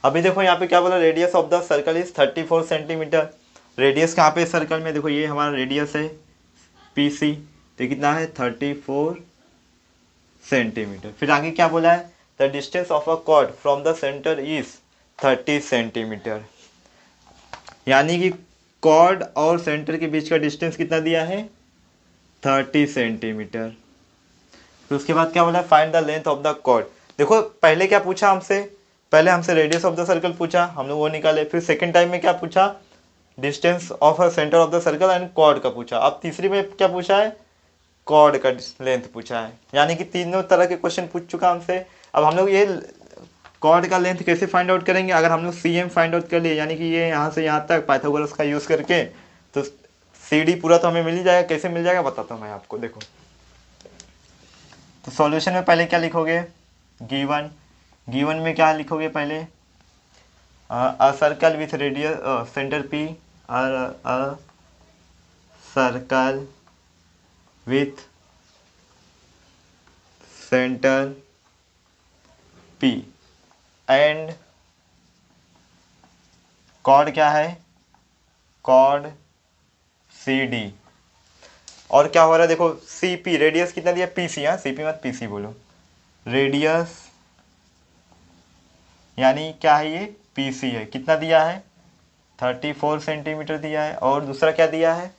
A: अभी देखो यहाँ पे क्या बोला, radius of the circle is 34 centimetre. Radius कहाँ पे सर्कल में, देखो ये हमारा रेडियस है पी सी, तो कितना है 34 सेंटीमीटर। फिर आगे क्या बोला है, the distance of a chord from the centre is 30 centimetre, यानी कि कॉर्ड और सेंटर के बीच का डिस्टेंस कितना दिया है, 30 सेंटीमीटर। फिर उसके बाद क्या बोला, find the length of the chord. देखो पहले क्या पूछा हमसे, पहले हमसे रेडियस ऑफ द सर्कल पूछा, हम लोग वो निकाले। फिर सेकंड टाइम में क्या पूछा, distance of a centre of the circle and chord का पूछा। अब तीसरी में क्या पूछा है, कॉर्ड का लेंथ पूछा है, यानी कि तीनों तरह के क्वेश्चन पूछ चुका हमसे। अब हम लोग ये कॉर्ड का लेंथ कैसे फाइंड आउट करेंगे, अगर हम लोग सी एम फाइंड आउट कर लिए, यानी कि ये यहाँ से यहाँ तक पाइथागोरस का यूज़ करके, तो सी डी पूरा तो हमें मिल ही जाएगा। कैसे मिल जाएगा बताता हूँ मैं आपको, देखो। तो सॉल्यूशन में पहले क्या लिखोगे, गिवन, गिवन में क्या लिखोगे पहले, अ circle with radius centre P, a circle with centre P and chord क्या है, कॉर्ड सी डी। और क्या हो रहा है, देखो सी पी, रेडियस कितना दिया, पी सी, हाँ सी पी मत पी सी बोलो, रेडियस यानी क्या है ये, पी सी है, कितना दिया है 34 सेंटीमीटर दिया है। और दूसरा क्या दिया है,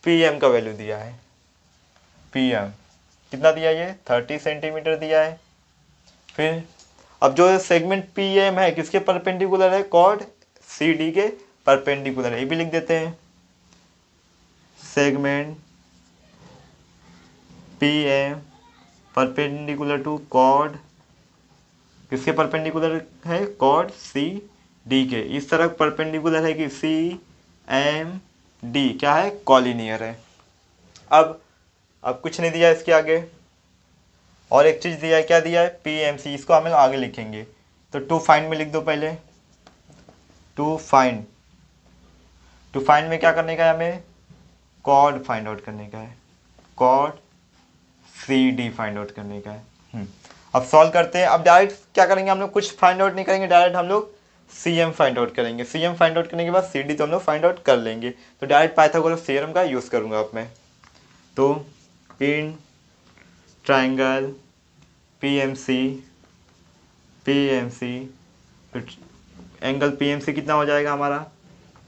A: पी एम का वैल्यू दिया है, पी एम कितना दिया, ये 30 सेंटीमीटर दिया है। फिर अब जो सेगमेंट पी एम है किसके परपेंडिकुलर है, कॉर्ड सी डी के परपेंडिकुलर है, ये भी लिख देते हैं। Segment P M perpendicular to chord किसके परपेंडिकुलर है, कॉर्ड सी डी के। इस तरह परपेंडिकुलर है कि सी एम डी क्या है, कॉलिनियर है। अब कुछ नहीं दिया इसके आगे, और एक चीज़ दिया है, क्या दिया है, पी एम सी, इसको हमें आगे लिखेंगे। तो टू फाइंड में लिख दो पहले, टू फाइंड में क्या करने का है, हमें कॉर्ड फाइंड आउट करने का है, chord C D find out करने का है। अब सॉल्व करते हैं। अब डायरेक्ट क्या करेंगे हम लोग, कुछ फाइंड आउट नहीं करेंगे, डायरेक्ट हम लोग सी एम फाइंड आउट करेंगे। सी एम फाइंड आउट करने के बाद सी डी तो हम लोग फाइंड आउट कर लेंगे। तो डायरेक्ट पाइथागोरस थ्योरम का यूज़ करूँगा अब मैं। तो in triangle P M C तो एंगल पी एम सी कितना हो जाएगा हमारा,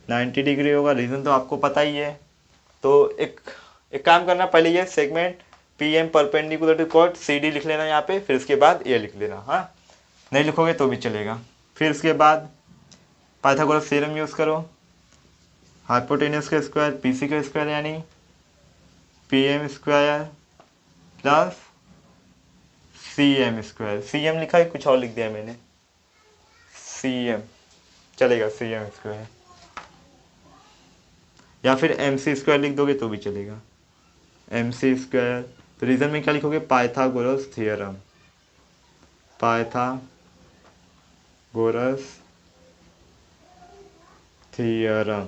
A: 90 डिग्री होगा। रीज़न तो आपको पता ही है। तो एक काम करना, पहले ये segment P M perpendicular to chord C D लिख लेना यहाँ पे, फिर इसके बाद ये लिख लेना। हाँ, नहीं लिखोगे तो भी चलेगा। फिर इसके बाद पाइथागोरस थ्योरम यूज़ करो, हाइपोटेनस का स्क्वायर पी सी का स्क्वायर यानी P M square plus C M square. C M लिखा है, कुछ और लिख दिया मैंने, सी एम चलेगा, सी एम स्क्वायर, या फिर एम सी स्क्वायर लिख दोगे तो भी चलेगा, एम सी स्क्वायर। तो रीजन में क्या लिखोगे, पाइथागोरस थ्योरम, पाइथागोरस थ्योरम।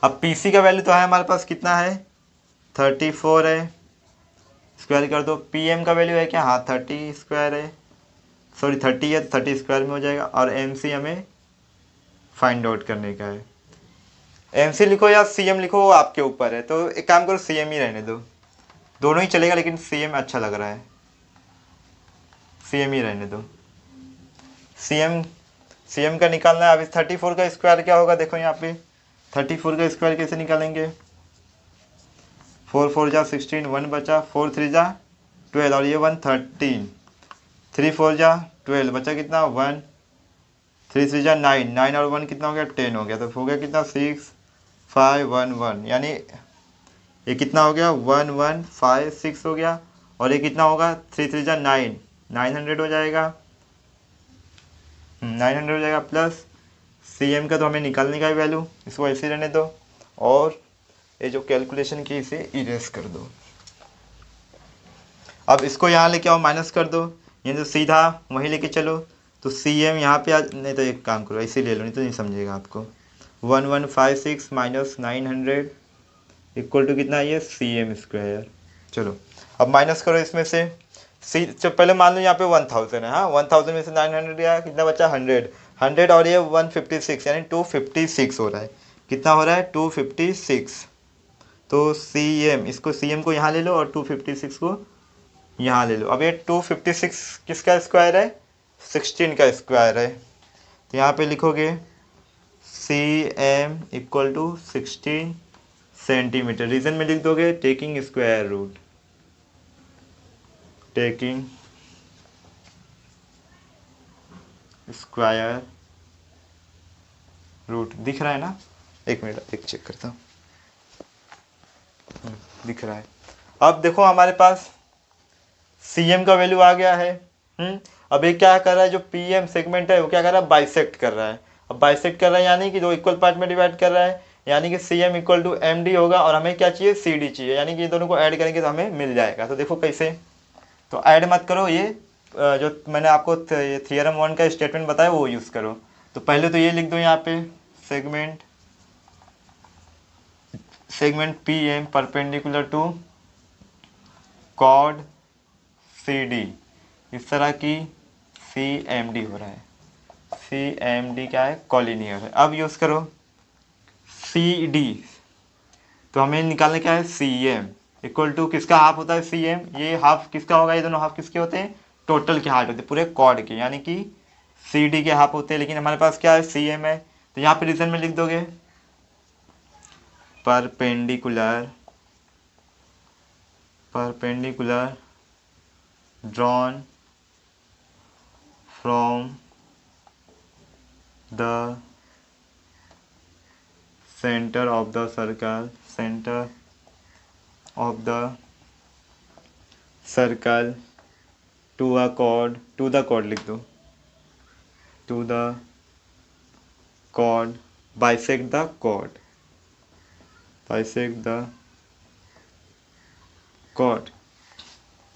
A: अब पी सी का वैल्यू तो है हमारे पास, कितना है, 34 है, स्क्वायर कर दो। पी एम का वैल्यू है क्या, हाँ 30 स्क्वायर है, सॉरी 30 है, 30 स्क्वायर में हो जाएगा। और एम सी हमें फाइंड आउट करने का है। एम सी लिखो या सी एम लिखो, वो आपके ऊपर है। तो एक काम करो, सी एम ही रहने दो, दोनों ही चलेगा, लेकिन सी एम अच्छा लग रहा है, सी एम ही रहने दो। सी एम का निकालना है। अभी 34 का स्क्वायर क्या होगा, देखो यहाँ पे 34 का स्क्वायर कैसे निकालेंगे, 4 4 जा 16, 1 बचा, 4 3 जा 12, और ये 1 13, 3 4 जा 12, बचा कितना 1, 3 3 जा 9, 9 और 1 कितना हो गया, 10 हो गया। तो हो गया कितना 6 5 1 1, यानी ये कितना हो गया 1 1 5 6 हो गया। और ये कितना होगा 3 3 जा 9, 900 हो जाएगा, 900 हो जाएगा। प्लस सी एम का तो हमें निकालने का ही वैल्यू, इसको ऐसे रहने दो, और ये जो कैलकुलेशन की इसे इरेज कर दो। अब इसको यहाँ लेके आओ, माइनस कर दो, ये तो सीधा वहीं लेके चलो। तो सी एम यहाँ पे नहीं तो एक काम करो, ऐसे ले लो, नहीं तो नहीं समझेगा आपको। 1156 माइनस 900 इक्वल टू कितना, ये सी एम स्क्वायर। चलो अब माइनस करो इसमें से सी, तो पहले मान लो यहाँ पे 1000 है, हाँ 1000 में से 900 गया, कितना बचा 100, 100 और ये 156, यानी 256 हो रहा है। कितना हो रहा है 256। तो सी एम, इसको सी एम को यहाँ ले लो और 256 को यहाँ ले लो। अब ये 256 किसका स्क्वायर है, 16 का स्क्वायर है। तो यहाँ पे लिखोगे C M equal to 16 centimetre. Reason में लिख दोगे taking square root, taking square root. दिख रहा है ना, एक मिनट एक चेक करता हूँ, दिख रहा है। अब देखो हमारे पास सी एम का वैल्यू आ गया है। अब ये क्या कर रहा है, जो पी एम सेगमेंट है वो क्या कर रहा है, बाइसेक्ट कर रहा है। अब बाइसेक्ट कर रहा है यानी कि दो इक्वल पार्ट में डिवाइड कर रहा है, यानी कि C M equal to M D होगा, और हमें क्या चाहिए, सी डी चाहिए, यानी कि ये दोनों को ऐड करेंगे तो हमें मिल जाएगा। तो देखो कैसे, तो ऐड मत करो, ये जो मैंने आपको थियरम 1 का स्टेटमेंट बताया वो यूज़ करो। तो पहले तो ये लिख दो यहाँ पे, segment P M perpendicular to chord C D, इस तरह की सी एम डी हो रहा है, सी एम डी क्या है, कॉलिनियर है। अब यूज़ करो सी डी, तो हमें निकालने क्या है, सी एम इक्वल टू किसका हाफ होता है, सी एम, ये हाफ किसका होगा, ये दोनों हाफ किसके होते हैं, टोटल के हाफ होते हैं, पूरे कॉर्ड के, यानी कि सी डी के हाफ होते हैं। लेकिन हमारे पास क्या है, सी एम है, तो यहाँ पे रीजन में लिख दोगे perpendicular drawn from the center of the circle to the chord लिख दो, to the chord, bisect the chord।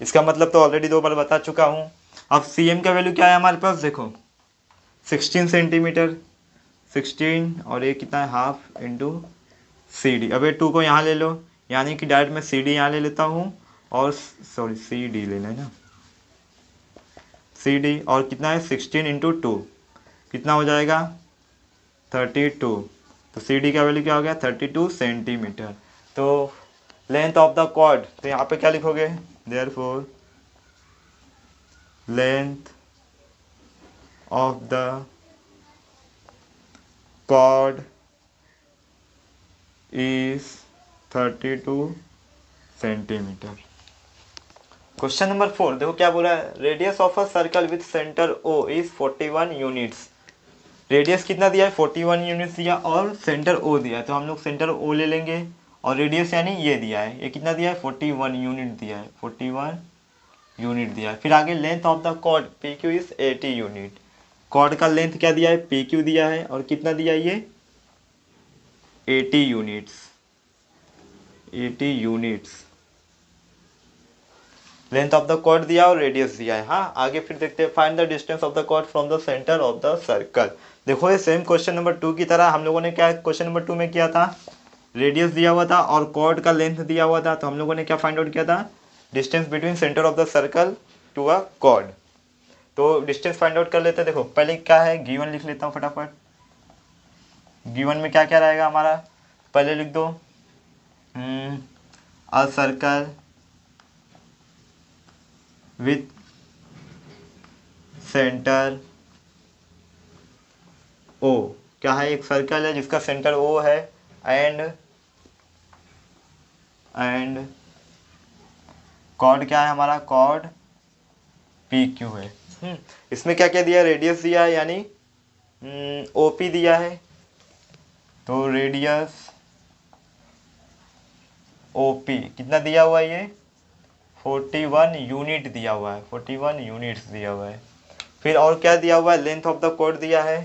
A: इसका मतलब तो ऑलरेडी 2 बार बता चुका हूँ। अब सी एम का वैल्यू क्या है हमारे पास, देखो 16 सेंटीमीटर, 16 और ये कितना है हाफ इंटू सी डी। अब ये 2 को यहाँ ले लो, यानी कि डायरेक्ट मैं सी डी यहाँ ले लेता हूँ और सॉरी सी डी लेना है ना, सी डी, और कितना है 16 इंटू 2 कितना हो जाएगा 32। तो सी डी का वैल्यू क्या हो गया 32 सेंटीमीटर। तो लेंथ ऑफ द कॉर्ड, तो यहाँ पे क्या लिखोगे, therefore length of the chord is 32 centimetre. Question number 4 देखो क्या बोला है, radius of a circle with centre O is 41 units. Radius कितना दिया है 41 यूनिट्स दिया और सेंटर ओ दिया है, तो हम लोग सेंटर ओ ले लेंगे और रेडियस यानी ये दिया है, ये कितना दिया है 41 यूनिट दिया है, 41 यूनिट दिया है। फिर आगे length of the chord P Q is 80 unit. Chord का लेंथ क्या दिया है पी क्यू दिया है और कितना दिया है ये 80 units, 80 units length of the chord दिया और रेडियस दिया है। हाँ आगे फिर देखते हैं, find the distance of the chord from the centre of the circle. देखो ये सेम क्वेश्चन नंबर 2 की तरह हम लोगों ने क्या क्वेश्चन नंबर 2 में किया था, रेडियस दिया हुआ था और कॉर्ड का लेंथ दिया हुआ था, तो हम लोगों ने क्या फाइंड आउट किया था, distance between centre of the circle to a chord. तो डिस्टेंस फाइंड आउट कर लेते हैं। देखो पहले क्या है गिवन लिख लेता हूँ फटाफट। गिवन में क्या क्या रहेगा हमारा, पहले लिख दो a circle with centre O, क्या है एक सर्कल है जिसका सेंटर ओ है एंड कॉर्ड क्या है हमारा, कॉर्ड पी क्यू है। इसमें क्या क्या दिया है, रेडियस दिया है यानी ओपी दिया है, तो रेडियस ओपी कितना दिया हुआ है ये 41 यूनिट दिया हुआ है, 41 यूनिट्स दिया हुआ है। फिर और क्या दिया हुआ है, लेंथ ऑफ द कॉर्ड दिया है,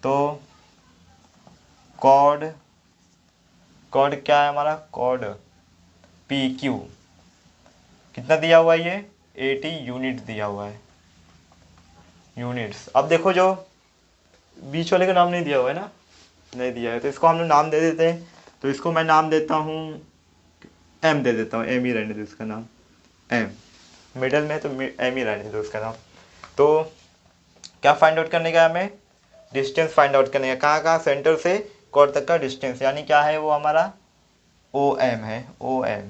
A: तो कॉर्ड क्या है हमारा, कॉर्ड पी क्यू कितना दिया हुआ है ये 80 यूनिट दिया हुआ है, यूनिट्स। अब देखो जो बीच वाले का नाम नहीं दिया हुआ है ना, नहीं दिया है, तो इसको हम लोग नाम दे देते हैं। तो इसको मैं नाम देता हूँ एम दे देता हूँ, एम ही रहने दो इसका नाम, एम मिडल में है तो एम ही रहने दो उसका नाम। तो क्या फाइंड आउट करने का हमें, डिस्टेंस फाइंड आउट करने का, कहाँ सेंटर से कॉर्ड तक का डिस्टेंस, यानी क्या है वो हमारा ओ एम है, ओ एम।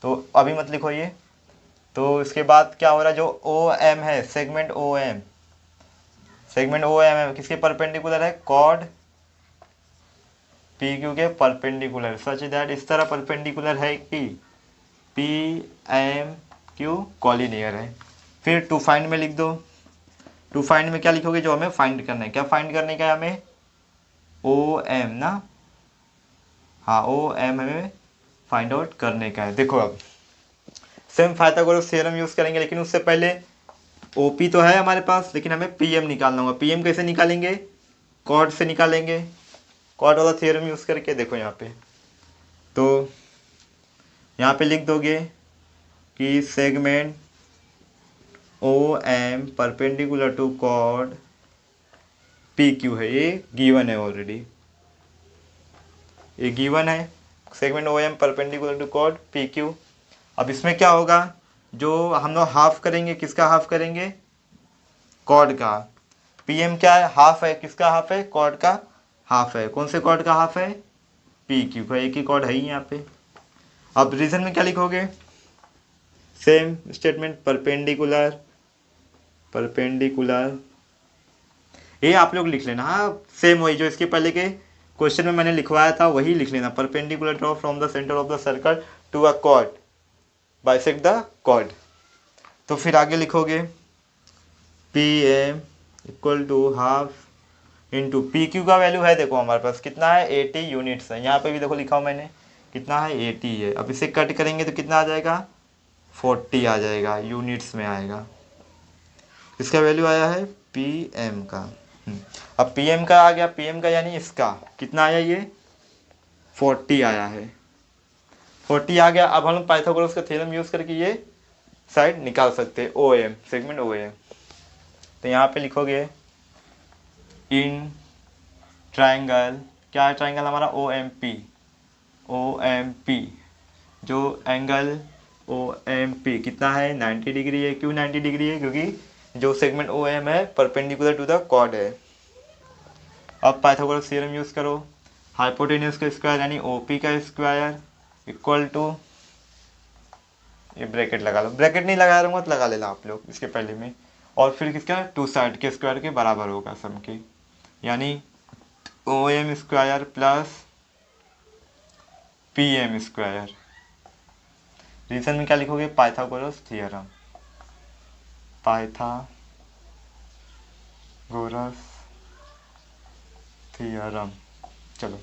A: तो अभी मत लिखो ये। तो इसके बाद क्या हो रहा है, जो ओ एम है segment O M, segment O M है किसके परपेंडिकुलर है, कॉर्ड पी क्यू के परपेंडिकुलर, सच दैट इस तरह परपेंडिकुलर है कि पी एम क्यू कॉलिनियर है। फिर टू फाइंड में लिख दो, टू फाइंड में क्या लिखोगे, जो हमें फाइंड करना है, क्या फाइंड करने का है हमें, ओ एम ना, हाँ ओ एम हमें फाइंड आउट करने का है। देखो अब सेम पाइथागोरस थ्योरम यूज़ करेंगे, लेकिन उससे पहले ओपी तो है हमारे पास, लेकिन हमें पीएम निकालना होगा। पीएम कैसे निकालेंगे, कॉर्ड से निकालेंगे, कॉर्ड वाला थ्योरम यूज़ करके। देखो यहाँ पे, तो यहाँ पे लिख दोगे कि segment O M perpendicular to chord P Q है, ये गिवन है ऑलरेडी, ये गिवन है segment O M perpendicular to chord P Q. अब इसमें क्या होगा, जो हम लोग हाफ करेंगे, किसका हाफ करेंगे, कॉर्ड का। पीएम क्या है, हाफ है, किसका हाफ है, कॉर्ड का हाफ है। कौन से कॉर्ड का हाफ है, पी क्यू का, एक ही कॉर्ड है ही यहाँ पे। अब रीजन में क्या लिखोगे, सेम स्टेटमेंट, परपेंडिकुलर, ये आप लोग लिख लेना। हाँ सेम वही जो इसके पहले के क्वेश्चन में मैंने लिखवाया था वही लिख लेना, perpendicular draw from the centre of the circle to a chord, bisect the chord. तो फिर आगे लिखोगे P M equal to half into P Q का वैल्यू है, देखो हमारे पास कितना है 80 यूनिट्स है, यहाँ पे भी देखो लिखा हूँ मैंने कितना है 80 है। अब इसे कट करेंगे तो कितना आ जाएगा 40 आ जाएगा, यूनिट्स में आएगा। इसका वैल्यू आया है पी एम का। अब पी एम का आ गया, पी एम का यानी इसका कितना आया, ये 40 आया है, 40 आ गया। अब हम लोग पाइथागोरस का थ्योरम यूज़ करके ये साइड निकाल सकते हैं, O M segment O M. तो यहाँ पे लिखोगे इन ट्राइंगल, क्या है ट्राइंगल हमारा O M P, O M P, जो एंगल ओ एम पी कितना है 90 डिग्री है। क्यों 90 डिग्री है, क्योंकि जो सेगमेंट ओ एम है परपेंडिकुलर टू द कॉर्ड है। अब पाइथागोरस थ्योरम यूज़ करो, हाइपोटेन्यूज का स्क्वायर यानी ओ पी का स्क्वायर इक्वल टू, ये ब्रैकेट लगा लो, ब्रैकेट नहीं लगा रहा हूँ तो लगा लेना आप लोग इसके पहले में, और फिर किसका टू साइड के स्क्वायर के बराबर होगा सम के, यानी O M square plus P M square. Reason में क्या लिखोगे पाइथागोरस थ्योरम, पाइथागोरस थ्योरम। चलो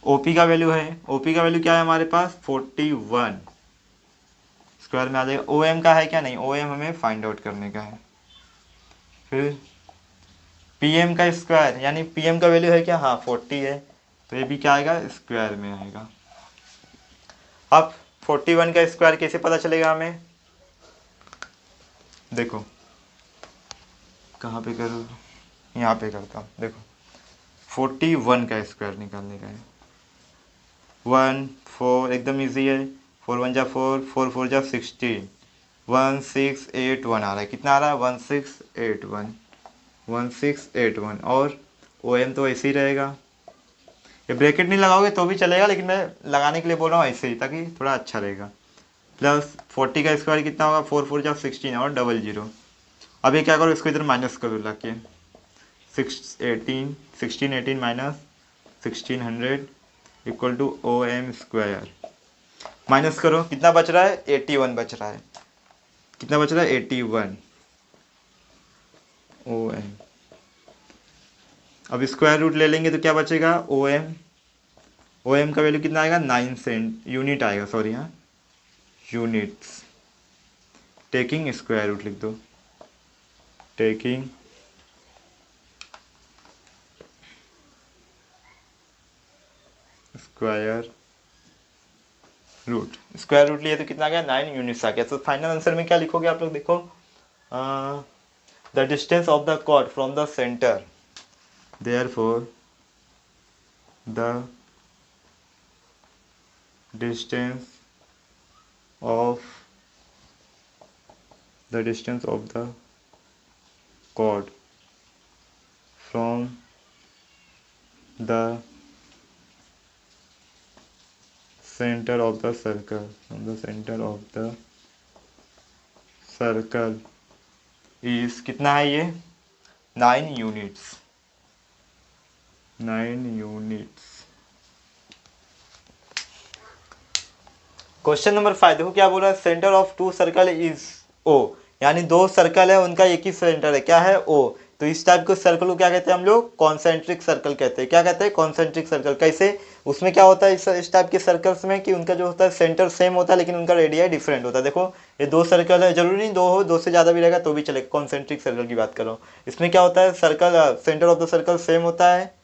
A: ओपी का वैल्यू है, ओपी का वैल्यू क्या है हमारे पास 41 स्क्वायर में आ जाएगा। ओ एम का है क्या, नहीं, ओ एम हमें फाइंड आउट करने का है। फिर पी एम का स्क्वायर यानी पी एम का वैल्यू है क्या, हाँ 40 है, तो ये भी क्या आएगा स्क्वायर में आएगा। अब 41 का स्क्वायर कैसे पता चलेगा हमें, देखो कहाँ पे करूँ, यहाँ पे करता हूँ। देखो 41 का स्क्वायर निकालने का है, 1 4 एकदम इजी है, 4 1 जा 4, 4 4 जा 16, 1681 आ रहा है, कितना आ रहा है 1681, 1681। और ओ एम तो ऐसे ही रहेगा, ये ब्रैकेट नहीं लगाओगे तो भी चलेगा, लेकिन मैं लगाने के लिए बोल रहा हूँ ऐसे ही ताकि थोड़ा अच्छा रहेगा। प्लस 40 का स्क्वायर कितना होगा 4 4 जा 16 और 00। अब ये क्या करो, इसको इधर माइनस करो ला के, 1618 minus 1600 equal to O M square. Minus करो कितना बच रहा है 81 बच रहा है, कितना बच रहा है 81 ओ एम। अब स्क्वायर रूट ले लेंगे तो क्या बचेगा ओ एम, ओ एम का वैल्यू कितना आएगा 9 सेंट यूनिट आएगा, सॉरी हाँ यूनिट्स, टेकिंग स्क्वायर रूट लिख दो, taking square root, square root लिए तो कितना आ गया 9 यूनिट्स आ गया। तो फाइनल आंसर में क्या लिखोगे आप लोग, देखो the distance of the chord from the centre, therefore the distance of the chord from the center of the circle, is कितना है ये 9 यूनिट्स, 9 यूनिट्स। क्वेश्चन नंबर 5 देखो क्या बोल रहा है, centre of two circle is O, यानी दो सर्कल है उनका एक ही सेंटर है, क्या है ओ। तो इस टाइप के सर्कल को क्या कहते हैं हम लोग, कॉन्सेंट्रिक सर्कल कहते हैं। क्या कहते हैं कॉन्सेंट्रिक सर्कल, कैसे, उसमें क्या होता है इस टाइप के सर्कल्स में कि उनका जो होता है सेंटर सेम होता है लेकिन उनका रेडियस डिफरेंट होता है। देखो ये दो सर्कल है, जरूरी नहीं दो हो, दो से ज़्यादा भी रहेगा तो भी चलेगा, कॉन्सेंट्रिक सर्कल की बात करो। इसमें क्या होता है circle centre of the circle same होता है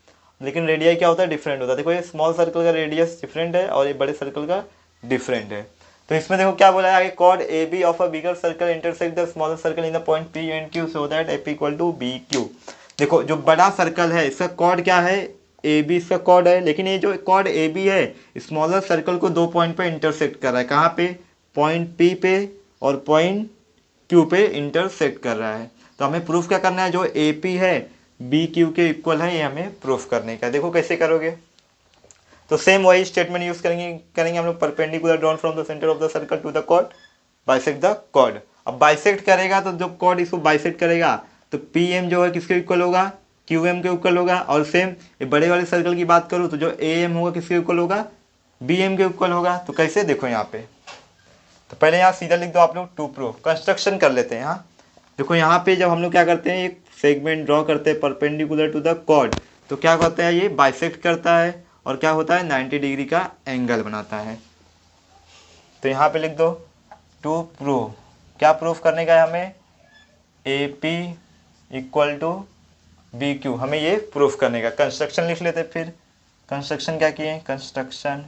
A: लेकिन रेडियस क्या होता है डिफरेंट होता है। देखो ये स्मॉल सर्कल का रेडियस डिफरेंट है और ये बड़े सर्कल का डिफरेंट है। तो इसमें देखो क्या बोला है आगे, chord A B of a bigger circle intersect the smaller circle in the point P and Q so that AP equal to B Q. देखो जो बड़ा सर्कल है इसका कॉर्ड क्या है ए बी, इसका कॉर्ड है, लेकिन ये जो कॉर्ड ए बी है स्मॉलर सर्कल को दो पॉइंट पे इंटरसेक्ट कर रहा है, कहाँ पे, पॉइंट पी पे और पॉइंट क्यू पे इंटरसेक्ट कर रहा है। तो हमें प्रूफ क्या करना है, जो ए पी है बी क्यू के इक्वल है, ये हमें प्रूफ करने का। देखो कैसे करोगे, तो सेम वही स्टेटमेंट यूज करेंगे हम लोग, perpendicular drawn from the centre of the circle to the chord bisect the chord. अब बाइसेक्ट करेगा तो जब कॉर्ड इसको बाइसेक्ट करेगा तो पी एम जो है किसके इक्वल होगा, क्यू एम के इक्वल होगा। और सेम ये बड़े वाले सर्कल की बात करूँ तो जो ए एम होगा किसके इक्वल होगा, बी एम के इक्वल होगा। तो कैसे देखो यहाँ पे, तो पहले यहाँ सीधा लिख दो आप लोग टू प्रूफ, कंस्ट्रक्शन कर लेते हैं। यहाँ देखो यहाँ पे जब हम लोग क्या करते हैं, एक सेगमेंट ड्रॉ करते हैं परपेंडिकुलर टू द कॉर्ड, तो क्या करता है, ये बाइसेक्ट करता है और क्या होता है 90 डिग्री का एंगल बनाता है। तो यहाँ पे लिख दो टू प्रूफ, क्या प्रूफ करने का है हमें, A P equal to B Q, हमें ये प्रूफ करने का। कंस्ट्रक्शन लिख लेते फिर, कंस्ट्रक्शन क्या किए, कंस्ट्रक्शन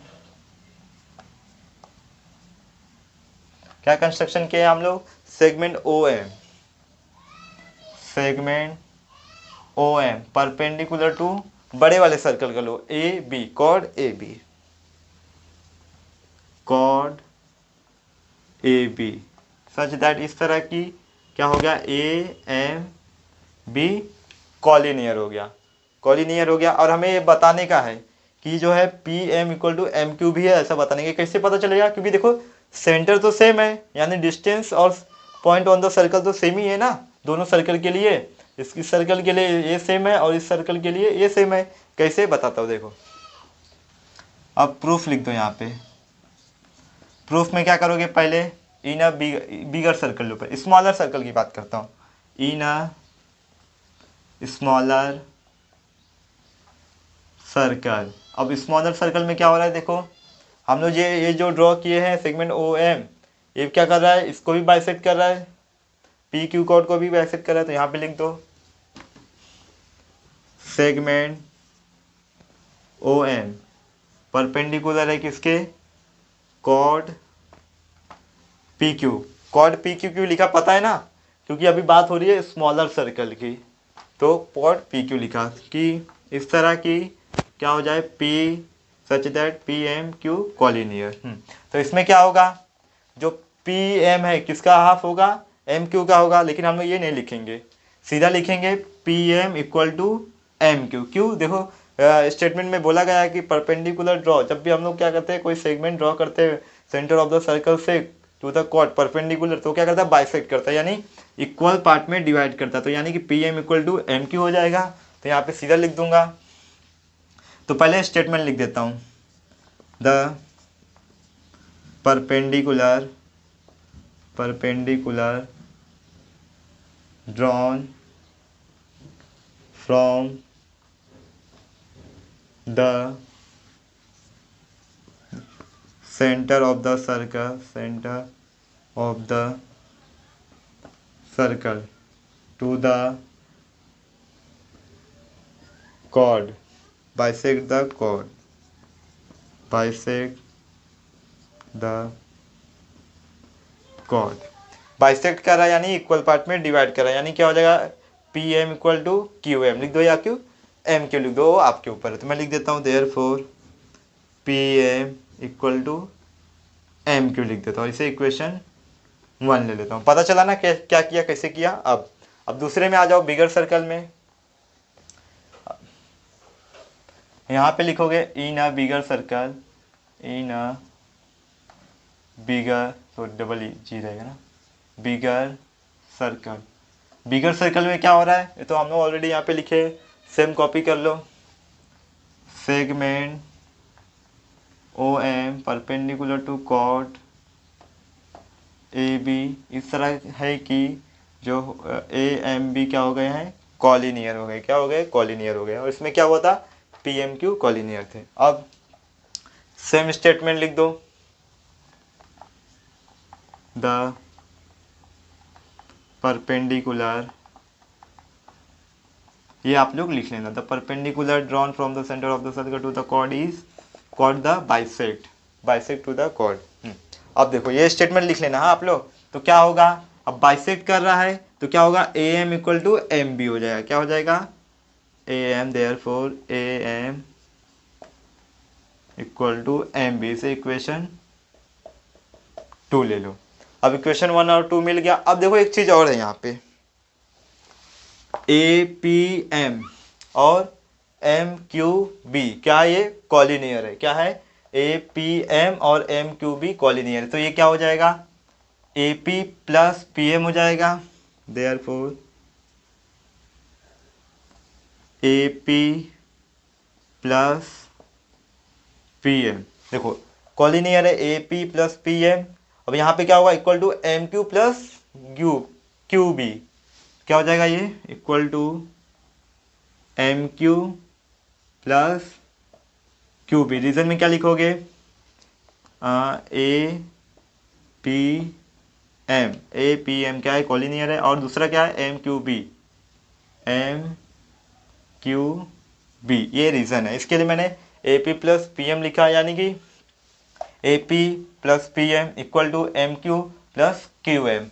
A: क्या कंस्ट्रक्शन किए हम लोग, segment O M, segment O M perpendicular to बड़े वाले सर्कल का लो A B, chord A B, chord A B such that, इस तरह की क्या हो गया, ए एम बी कॉलिनियर हो गया, कॉलिनियर हो गया। और हमें ये बताने का है कि जो है P M equal to M Q भी है, ऐसा बताने का। कैसे पता चलेगा, क्योंकि देखो सेंटर तो सेम है, यानी डिस्टेंस और पॉइंट ऑन द सर्कल तो सेम ही है ना दोनों सर्कल के लिए। इस सर्कल के लिए ये सेम है और इस सर्कल के लिए ये सेम है। कैसे बताता हूँ देखो, अब प्रूफ लिख दो यहाँ पे। प्रूफ में क्या करोगे, पहले इन अ बिगर सर्कल ऊपर, स्मॉलर सर्कल की बात करता हूँ, इन अ स्मॉलर सर्कल। अब स्मॉलर सर्कल में क्या हो रहा है, देखो हम लोग ये जो ड्रॉ किए हैं सेगमेंट ओ एम, ये क्या कर रहा है, इसको भी बाइसेक्ट कर रहा है, पी क्यू कॉर्ड को भी बाइसेक्ट कर रहा है। तो यहाँ पे लिख दो सेगमेंट ओ एम परपेंडिकुलर है किसके, chord P Q. Chord P Q क्यों लिखा पता है ना, क्योंकि अभी बात हो रही है स्मॉलर सर्कल की, तो कॉर्ड पी क्यू लिखा कि इस तरह की क्या हो जाए, P such that P M Q collinear. तो इसमें क्या होगा, जो पी एम है किसका हाफ होगा, एम क्यू का होगा, लेकिन हम लोग ये नहीं लिखेंगे, सीधा लिखेंगे P M equal to M Q. क्यों, देखो स्टेटमेंट में बोला गया है कि परपेंडिकुलर ड्रॉ, जब भी हम लोग क्या करते हैं कोई सेगमेंट ड्रॉ करते हैं सेंटर ऑफ द सर्कल से टू द कॉर्ड परपेंडिकुलर, तो क्या करता है बाइसेक्ट करता है, यानी इक्वल पार्ट में डिवाइड करता है। तो यानी कि P M equal to M Q हो जाएगा। तो यहाँ पे सीधा लिख दूंगा। तो पहले स्टेटमेंट लिख देता हूँ, the perpendicular drawn from the center of the circle to the chord, bisect the chord, bisect कर रहा है यानी इक्वल पार्ट में डिवाइड कर रहा है, यानी क्या हो जाएगा, P M equal to Q M लिख दो, या क्यू एम क्यू लिख दो, वो आपके ऊपर है। तो मैं लिख देता हूँ therefore P M equal to M Q लिख देता हूँ, इसे इक्वेशन 1 ले लेता हूँ। पता चला ना क्या किया, कैसे किया। अब दूसरे में आ जाओ, बिगर सर्कल में। यहाँ पे लिखोगे इन अ बिगर सर्कल, इन अ बिगर, तो डबल जी रहेगा ना, बिगर सर्कल। बिगर सर्कल में क्या हो रहा है, ये तो हम लोग ऑलरेडी यहाँ पे लिखे, सेम कॉपी कर लो। Segment O M perpendicular to chord A B, इस तरह है कि जो ए एम बी क्या हो गए हैं, कॉलिनियर हो गए। क्या हो गए, कॉलिनियर हो गए। और इसमें क्या हुआ था, पी एम क्यू कॉलिनियर थे। अब सेम स्टेटमेंट लिख दो, द परपेंडिकुलर, ये आप लोग लिख लेना, the perpendicular drawn from the centre of the circle to the chord is called the bisect to the chord. अब देखो ये स्टेटमेंट लिख लेना, हाँ आप लोग। तो क्या होगा, अब बाइसेक्ट कर रहा है तो क्या होगा, A M equal to M B हो जाएगा। क्या हो जाएगा, A M, therefore A M equal to M B, से इक्वेशन 2 ले लो। अब इक्वेशन 1 और 2 मिल गया। अब देखो एक चीज और है यहाँ पे, ए पी एम और एम क्यू बी, क्या ये कॉलिनियर है, क्या है, ए पी एम और एम क्यू बी कॉलिनियर है। तो ये क्या हो जाएगा, A P plus P M हो जाएगा, therefore A P plus P M. देखो कॉलिनियर है A P plus P M. अब यहाँ पे क्या होगा, equal to M Q plus Q B. क्या हो जाएगा ये, equal to M Q plus Q B. Reason में क्या लिखोगे, A P M. A P M क्या है, कॉलिनियर है, और दूसरा क्या है, M Q B. M Q B, ये रीज़न है। इसके लिए मैंने A P plus P M लिखा, यानी कि A P plus P M equal to M Q plus Q M.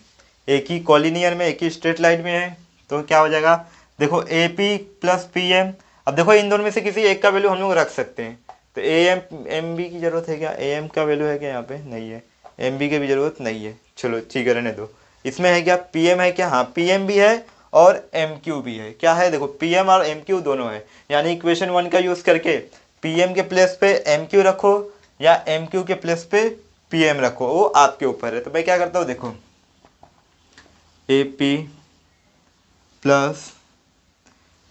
A: एक ही कॉलिनियर में, एक ही स्ट्रेट लाइन में है, तो क्या हो जाएगा, देखो A P plus P M. अब देखो इन दोनों में से किसी एक का वैल्यू हम लोग रख सकते हैं। तो ए एम एम बी की ज़रूरत है क्या, ए एम का वैल्यू है क्या यहाँ पे, नहीं है। एम बी की भी ज़रूरत नहीं है, चलो ठीक है रहने दो। इसमें है क्या, पी एम है क्या, हाँ पी एम भी है और एम क्यू भी है। क्या है, देखो पी एम और एम क्यू दोनों है, यानी इक्वेशन 1 का यूज़ करके पी एम के प्लेस पे एम क्यू रखो या एम क्यू के प्लेस पे पी एम रखो, वो आपके ऊपर है। तो मैं क्या करता हूँ, देखो A P plus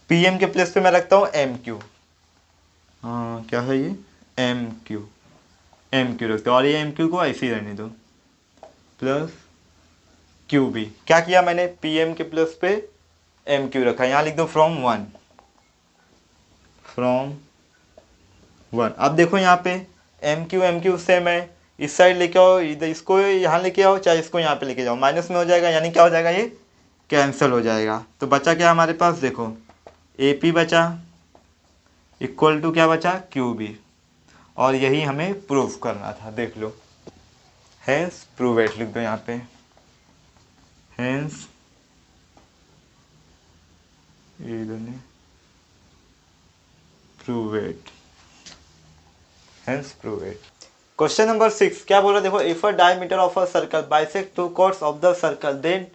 A: P M के प्लेस पे मैं रखता हूँ एम क्यू। हाँ क्या है ये, एम क्यू। एम क्यू रखते हो, और ये एम क्यू को ऐसे ही रहने दो, प्लस क्यू बी। क्या किया मैंने, पी एम के प्लस पे एम क्यू रखा, यहाँ लिख दो फ्रॉम वन। From one. अब देखो यहाँ पे एम क्यू सेम है, इस साइड लेके आओ, इधर इसको यहाँ लेके आओ, चाहे इसको यहाँ पे लेके जाओ, माइनस में हो जाएगा, यानी क्या हो जाएगा, ये कैंसिल हो जाएगा। तो बचा क्या हमारे पास, देखो ए पी बचा इक्वल टू क्या बचा, क्यू बी। और यही हमें प्रूफ करना था, देख लो। हैंस प्रूव इट लिख दो यहाँ पे, hence prove it, hence prove it. Question number 6 क्या बोल रहा है, देखो if a diameter of a circle bisect two chords of the circle then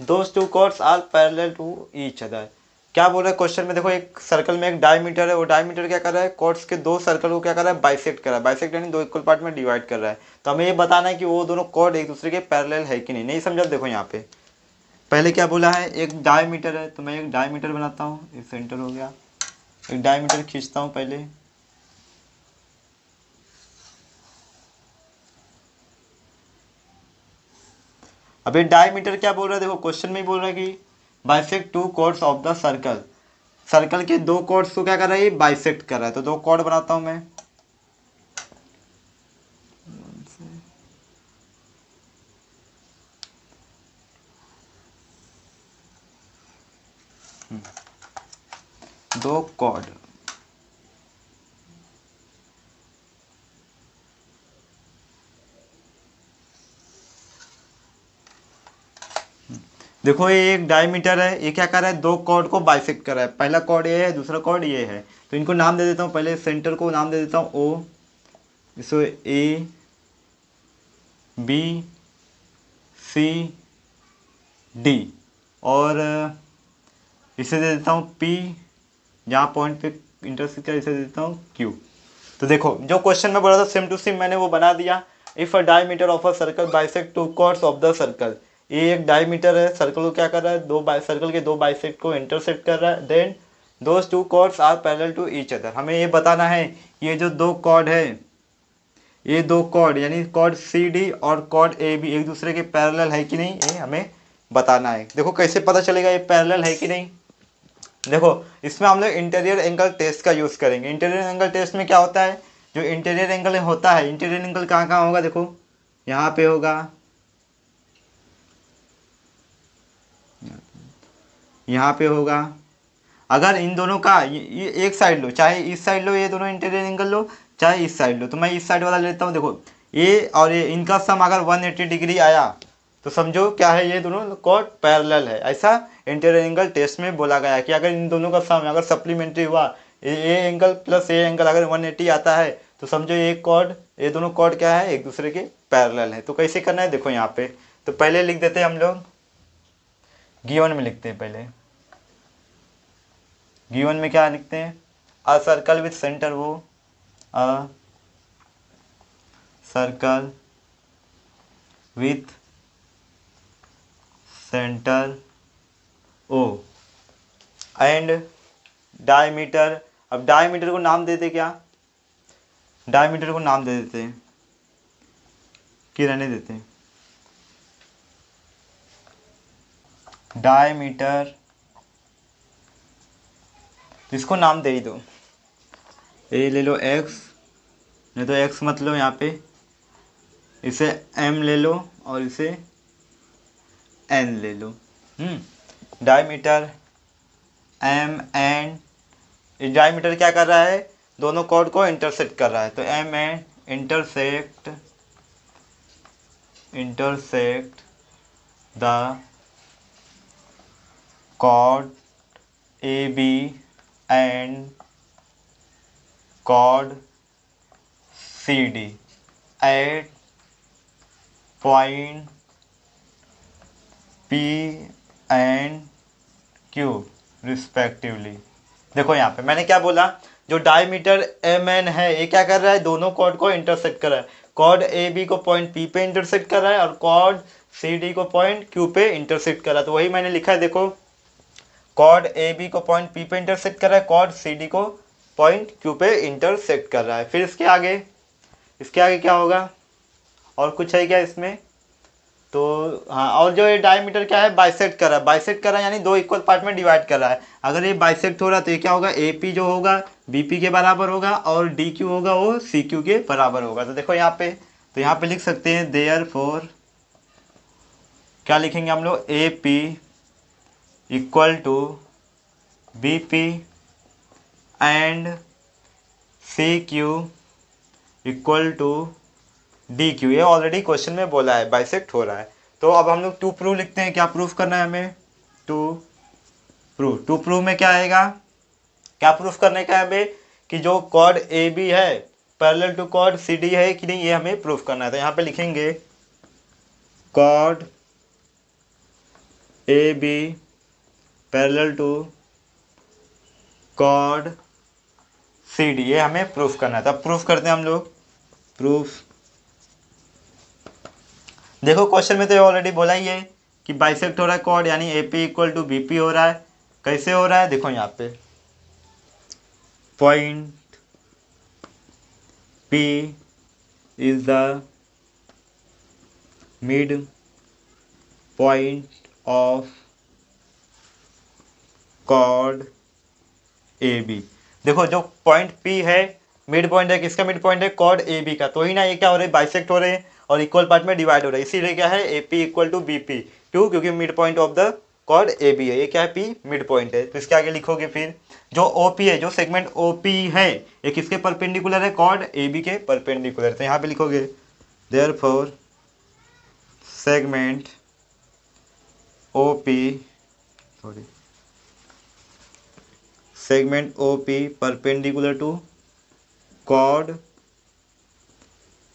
A: those two chords are parallel to each other. क्या बोल रहा है क्वेश्चन में, देखो एक सर्कल में एक डायमीटर है, वो डायमीटर क्या कर रहा है, कॉर्ड्स के दो सर्कल को क्या कर रहा है, बाइसेक्ट कर रहा है। बाइसेक्ट यानी दो इक्वल पार्ट में डिवाइड कर रहा है। तो हमें ये बताना है कि वो दोनों कॉर्ड एक दूसरे के पैरेलल है कि नहीं। नहीं समझा, देखो यहाँ पे पहले क्या बोला है, एक डायमीटर है, तो मैं एक डायमीटर बनाता हूँ, एक सेंटर हो गया, एक डायमीटर खींचता हूँ पहले। अब ये डायमीटर क्या बोल रहा है, देखो क्वेश्चन में ही बोल रहा है कि bisect two chords of the circle. Circle के दो कॉर्ड्स को क्या कर रहा है, ये बाइसेक्ट कर रहा है। तो दो कॉर्ड बनाता हूं मैं, दो कॉर्ड। देखो ये एक डायमीटर है, ये क्या कर रहा है, दो कॉर्ड को बाइसेक्ट कर रहा है। पहला कॉर्ड ये है, दूसरा कॉर्ड ये है। तो इनको नाम दे देता हूँ, पहले सेंटर को नाम दे देता हूँ ओ, इसको ए बी सी डी, और इसे दे देता हूँ पी, जहाँ पॉइंट पे इंटरसेक्ट कर इसे दे देता हूँ क्यू। तो देखो जो क्वेश्चन में बोला था सेम टू सेम मैंने वो बना दिया। If a diameter of a circle bisect two chords of the circle, ये एक डायमीटर है, सर्कल को क्या कर रहा है, सर्कल के दो बाइसेक्ट को इंटरसेक्ट कर रहा है। Then those two chords are parallel to each other. हमें ये बताना है ये जो दो कॉर्ड है, ये दो कॉर्ड यानी कॉर्ड सी डी और कॉर्ड ए बी एक दूसरे के पैरेलल है कि नहीं, ये हमें बताना है। देखो कैसे पता चलेगा ये पैरेलल है कि नहीं, देखो इसमें हम लोग इंटीरियर एंगल टेस्ट का यूज़ करेंगे। इंटीरियर एंगल टेस्ट में क्या होता है, जो इंटीरियर एंगल होता है, इंटीरियर एंगल कहाँ कहाँ होगा, देखो यहाँ पे होगा, यहाँ पे होगा। अगर इन दोनों का ये एक साइड लो, चाहे इस साइड लो, ये दोनों इंटीरियर एंगल लो, चाहे इस साइड लो, तो मैं इस साइड वाला लेता हूँ। देखो ये और ये इनका सम अगर 180 डिग्री आया तो समझो क्या है, ये दोनों कॉर्ड पैरेलल है। ऐसा इंटीरियर एंगल टेस्ट में बोला गया है कि अगर इन दोनों का सम अगर सप्लीमेंट्री हुआ, A angle plus A angle अगर 180 आता है, तो समझो ये कॉर्ड, ये दोनों कॉर्ड क्या है, एक दूसरे के पैरेलल है। तो कैसे करना है, देखो यहाँ पे तो पहले लिख देते हैं हम लोग, गिवन में लिखते हैं पहले। गिवन में क्या लिखते हैं, अ सर्कल विथ सेंटर वो, a circle with centre O and diameter. अब डायमीटर को नाम देते क्या, डायमीटर को नाम दे देते हैं कि रहने देते हैं, डायमीटर, इसको नाम दे ही दो, ए ले लो एक्स, नहीं तो एक्स मत लो यहाँ पे, इसे एम ले लो और इसे एन ले लो। डायमीटर एम एन, इस डायमीटर क्या कर रहा है, दोनों कॉर्ड को इंटरसेक्ट कर रहा है, तो M N intersect the chord A B and chord C D at point P and Q respectively. देखो यहाँ पे मैंने क्या बोला, जो डायमीटर एम एन है ये क्या कर रहा है, दोनों कॉर्ड को इंटरसेक्ट कर रहा है, कॉर्ड ए बी को पॉइंट पी पे इंटरसेक्ट कर रहा है और कॉर्ड सी डी को पॉइंट क्यू पे इंटरसेक्ट कर रहा है। तो वही मैंने लिखा है, देखो कॉर्ड ए बी को पॉइंट पी पे इंटरसेक्ट कर रहा है, कॉर्ड सी डी को पॉइंट क्यू पे इंटरसेक्ट कर रहा है। फिर इसके आगे क्या होगा, और कुछ है क्या इसमें, तो हाँ, और जो ये डायमीटर क्या है, बाइसेक्ट कर रहा है, बाइसेक्ट कर रहा है यानी दो इक्वल पार्ट में डिवाइड कर रहा है। अगर ये बाइसेक्ट हो रहा है तो ये क्या होगा, ए पी जो होगा बी पी के बराबर होगा और डी क्यू होगा वो सी क्यू के बराबर होगा। तो देखो यहाँ पे, तो यहाँ पे लिख सकते हैं देयरफॉर, क्या लिखेंगे हम लोग, A P equal to B P and C Q equal to D Q. ये ऑलरेडी क्वेश्चन में बोला है बाइसेक्ट हो रहा है। तो अब हम लोग टू प्रूव लिखते हैं, क्या प्रूफ करना है हमें, टू प्रूव में क्या आएगा, क्या प्रूफ करने का है हमें, कि जो कॉर्ड ए बी है parallel to chord C D है कि नहीं, ये हमें प्रूफ करना है। तो यहाँ पे लिखेंगे chord A B parallel to chord C D, ये हमें प्रूफ करना है। तब प्रूफ करते हैं हम लोग, प्रूफ। देखो क्वेश्चन में तो ये ऑलरेडी बोला ही है कि बाइसेक्ट हो रहा है कॉर्ड, यानी A P equal to B P हो रहा है। कैसे हो रहा है, देखो यहाँ पे point P is the mid point of chord AB। देखो जो पॉइंट P है मिड पॉइंट है, किसका मिड पॉइंट है, कॉर्ड AB का, तो ही ना ये क्या हो रहा है, बाइसेक्ट हो रहे हैं और इक्वल पार्ट में डिवाइड हो रहा है, इसीलिए क्या है AP इक्वल टू BP क्यों, क्योंकि mid point of the chord AB है, ये क्या है P मिड पॉइंट है। तो इसके आगे लिखोगे फिर जो OP है, जो सेगमेंट OP है ये किसके परपेंडिकुलर है, कॉर्ड AB के परपेंडिकुलर। तो यहाँ पे लिखोगे therefore segment OP, sorry segment OP perpendicular to chord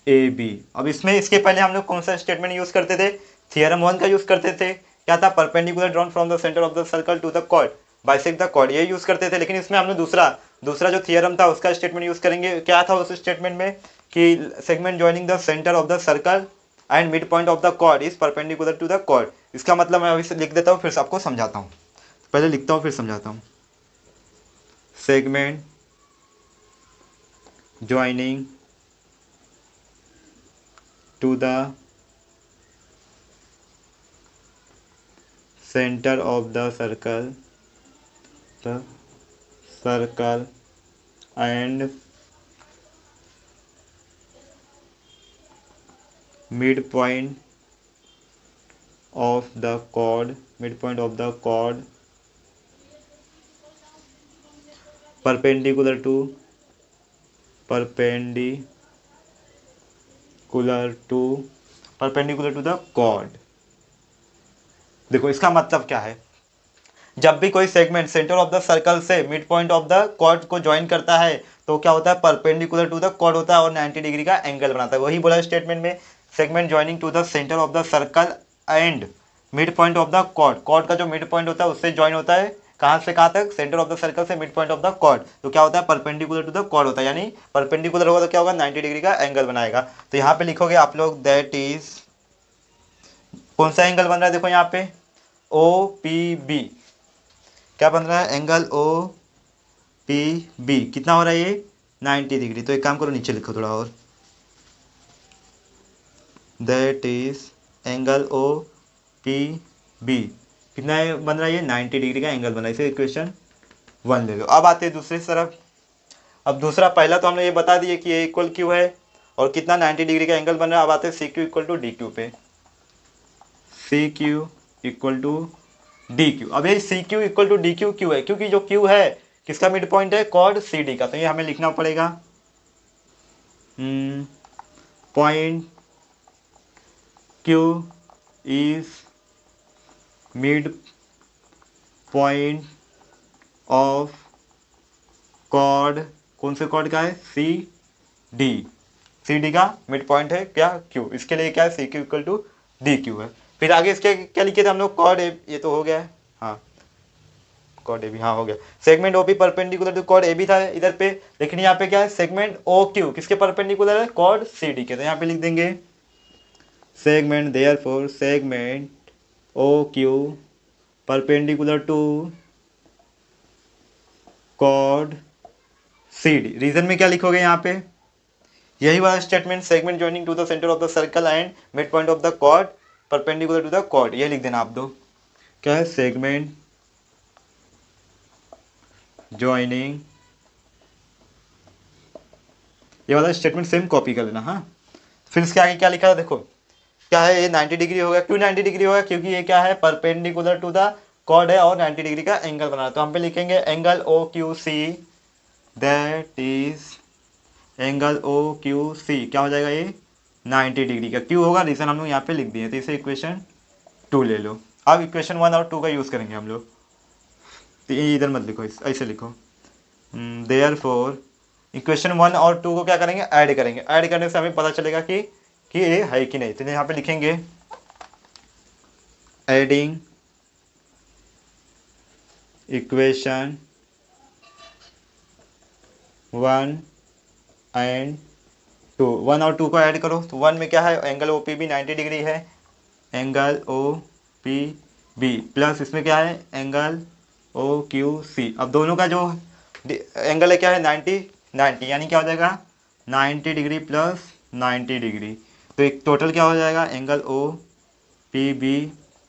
A: AB। अब इसमें इसके पहले हम लोग कौन सा स्टेटमेंट यूज करते थे, थियरम 1 का यूज करते थे, क्या था, perpendicular drawn from the centre of the circle to the chord bisect the chord, ये यूज करते थे। लेकिन इसमें हमने दूसरा जो थियरम था उसका स्टेटमेंट यूज करेंगे। क्या था उस स्टेटमेंट में, कि segment joining the centre of the circle and mid point of the chord is perpendicular to the chord. इसका मतलब मैं अभी लिख देता हूँ फिर आपको समझाता हूँ, पहले लिखता हूँ फिर समझाता हूँ। Segment joining to the center of the circle and midpoint of the chord perpendicular to the chord। देखो इसका मतलब क्या है, जब भी कोई segment centre of the circle से mid point of the chord को ज्वाइन करता है तो क्या होता है, परपेंडिकुलर टू द कॉर्ड होता है और 90 डिग्री का एंगल बनाता है। वही बोला स्टेटमेंट में, segment joining to the centre of the circle and mid point of the chord, chord का जो मिड पॉइंट होता है उससे ज्वाइन होता है, कहाँ से कहाँ तक, सेंटर ऑफ द सर्कल से mid point of the chord, तो क्या होता है, परपेंडिकुलर टू द कॉर्ड होता है, यानी परपेंडिकुलर होगा तो क्या होगा, 90 डिग्री का एंगल बनाएगा। तो यहाँ पे लिखोगे आप लोग दैट इज, कौन सा एंगल बन रहा है, देखो यहाँ पे OPB, क्या बन रहा है, एंगल पी बी कितना हो रहा है ये 90 डिग्री। तो एक काम करो नीचे लिखो थोड़ा और, that is angle O P B कितना है बन रहा है ये 90 डिग्री का एंगल बन रहा है। इसे इक्वेशन 1 ले लो। अब आते हैं दूसरी तरफ। अब दूसरा, पहला तो हमने ये बता दिया कि ए इक्वल क्यू है और कितना 90 डिग्री का एंगल बन रहा है। अब आते हैं C Q equal to D Q पे। C Q equal to D Q. अब ये C Q equal to D Q Q है क्योंकि जो क्यू है किसका मिड पॉइंट है, कॉर्ड सी डी का। तो ये हमें लिखना पड़ेगा point Q is mid point of chord, कौन से कॉर्ड का है, सी डी। सी डी का मिड पॉइंट है क्या, क्यू। इसके लिए क्या है, सी Q equal to D Q है। फिर आगे इसके क्या लिखे थे हम लोग, कॉर्ड ए, ये तो हो गया है, हाँ कॉर्ड ए बी, हाँ हो गया। Segment O P perpendicular to chord A B था इधर पे, लेकिन यहाँ पे क्या है, सेगमेंट ओ क्यू किसके परपेंडिकुलर है, कॉर्ड सी डी के। तो यहाँ पे लिख देंगे segment, therefore segment O Q perpendicular to chord C D. Reason में क्या लिखोगे यहाँ पे, यही वाला statement, segment joining to the centre of the circle and mid point of the chord perpendicular to the chord, ये लिख देना आप दो। क्या है, सेगमेंट जॉइनिंग, ये वाला स्टेटमेंट सेम कॉपी कर लेना। हाँ, फिर इसके आगे क्या लिखा है देखो, क्या है, ये 90 डिग्री होगा। क्यों 90 डिग्री होगा, क्योंकि ये क्या है, परपेंडिकुलर टू द कॉर्ड है और 90 डिग्री का एंगल बना है। तो हम पे लिखेंगे angle O Q C, that is angle O Q C क्या हो जाएगा, ये 90 डिग्री का। क्यों होगा, रीजन हम लोग यहाँ पे लिख दिए। तो इसे इक्वेशन 2 ले लो। अब इक्वेशन 1 और 2 का यूज़ करेंगे हम लोग। तो ये इधर मत लिखो, ऐसे लिखो, देयरफॉर इक्वेशन 1 और 2 को क्या करेंगे, ऐड करेंगे। ऐड करने से हमें पता चलेगा कि ये है कि नहीं। तो यहाँ पे लिखेंगे एडिंग इक्वेशन 1 एंड 2, 1 और 2 को ऐड करो। तो 1 में क्या है, angle O P B 90 degree है, angle O P B, plus इसमें क्या है, एंगल ओ क्यू सी। अब दोनों का जो एंगल है क्या है, 90, यानी क्या हो जाएगा 90 डिग्री प्लस 90 डिग्री। तो एक टोटल क्या हो जाएगा, angle O P B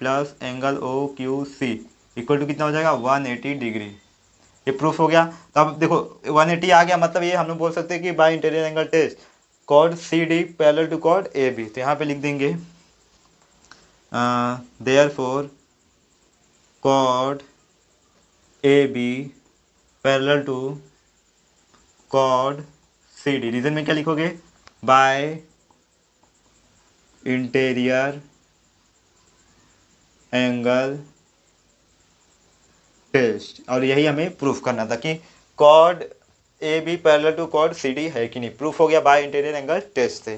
A: plus angle O Q C equal to कितना हो जाएगा, 180 डिग्री। ये प्रूफ हो गया। तो अब देखो 180 आ गया, मतलब ये हम लोग बोल सकते हैं कि by interior angle test chord C D parallel to chord A B. तो यहाँ पे लिख देंगे therefore chord A B parallel to chord C D. Reason में क्या लिखोगे, बाय इंटीरियर एंगल टेस्ट। और यही हमें प्रूफ करना था कि chord A B parallel to chord C D है कि नहीं। प्रूफ हो गया बाय इंटीरियर एंगल टेस्ट से।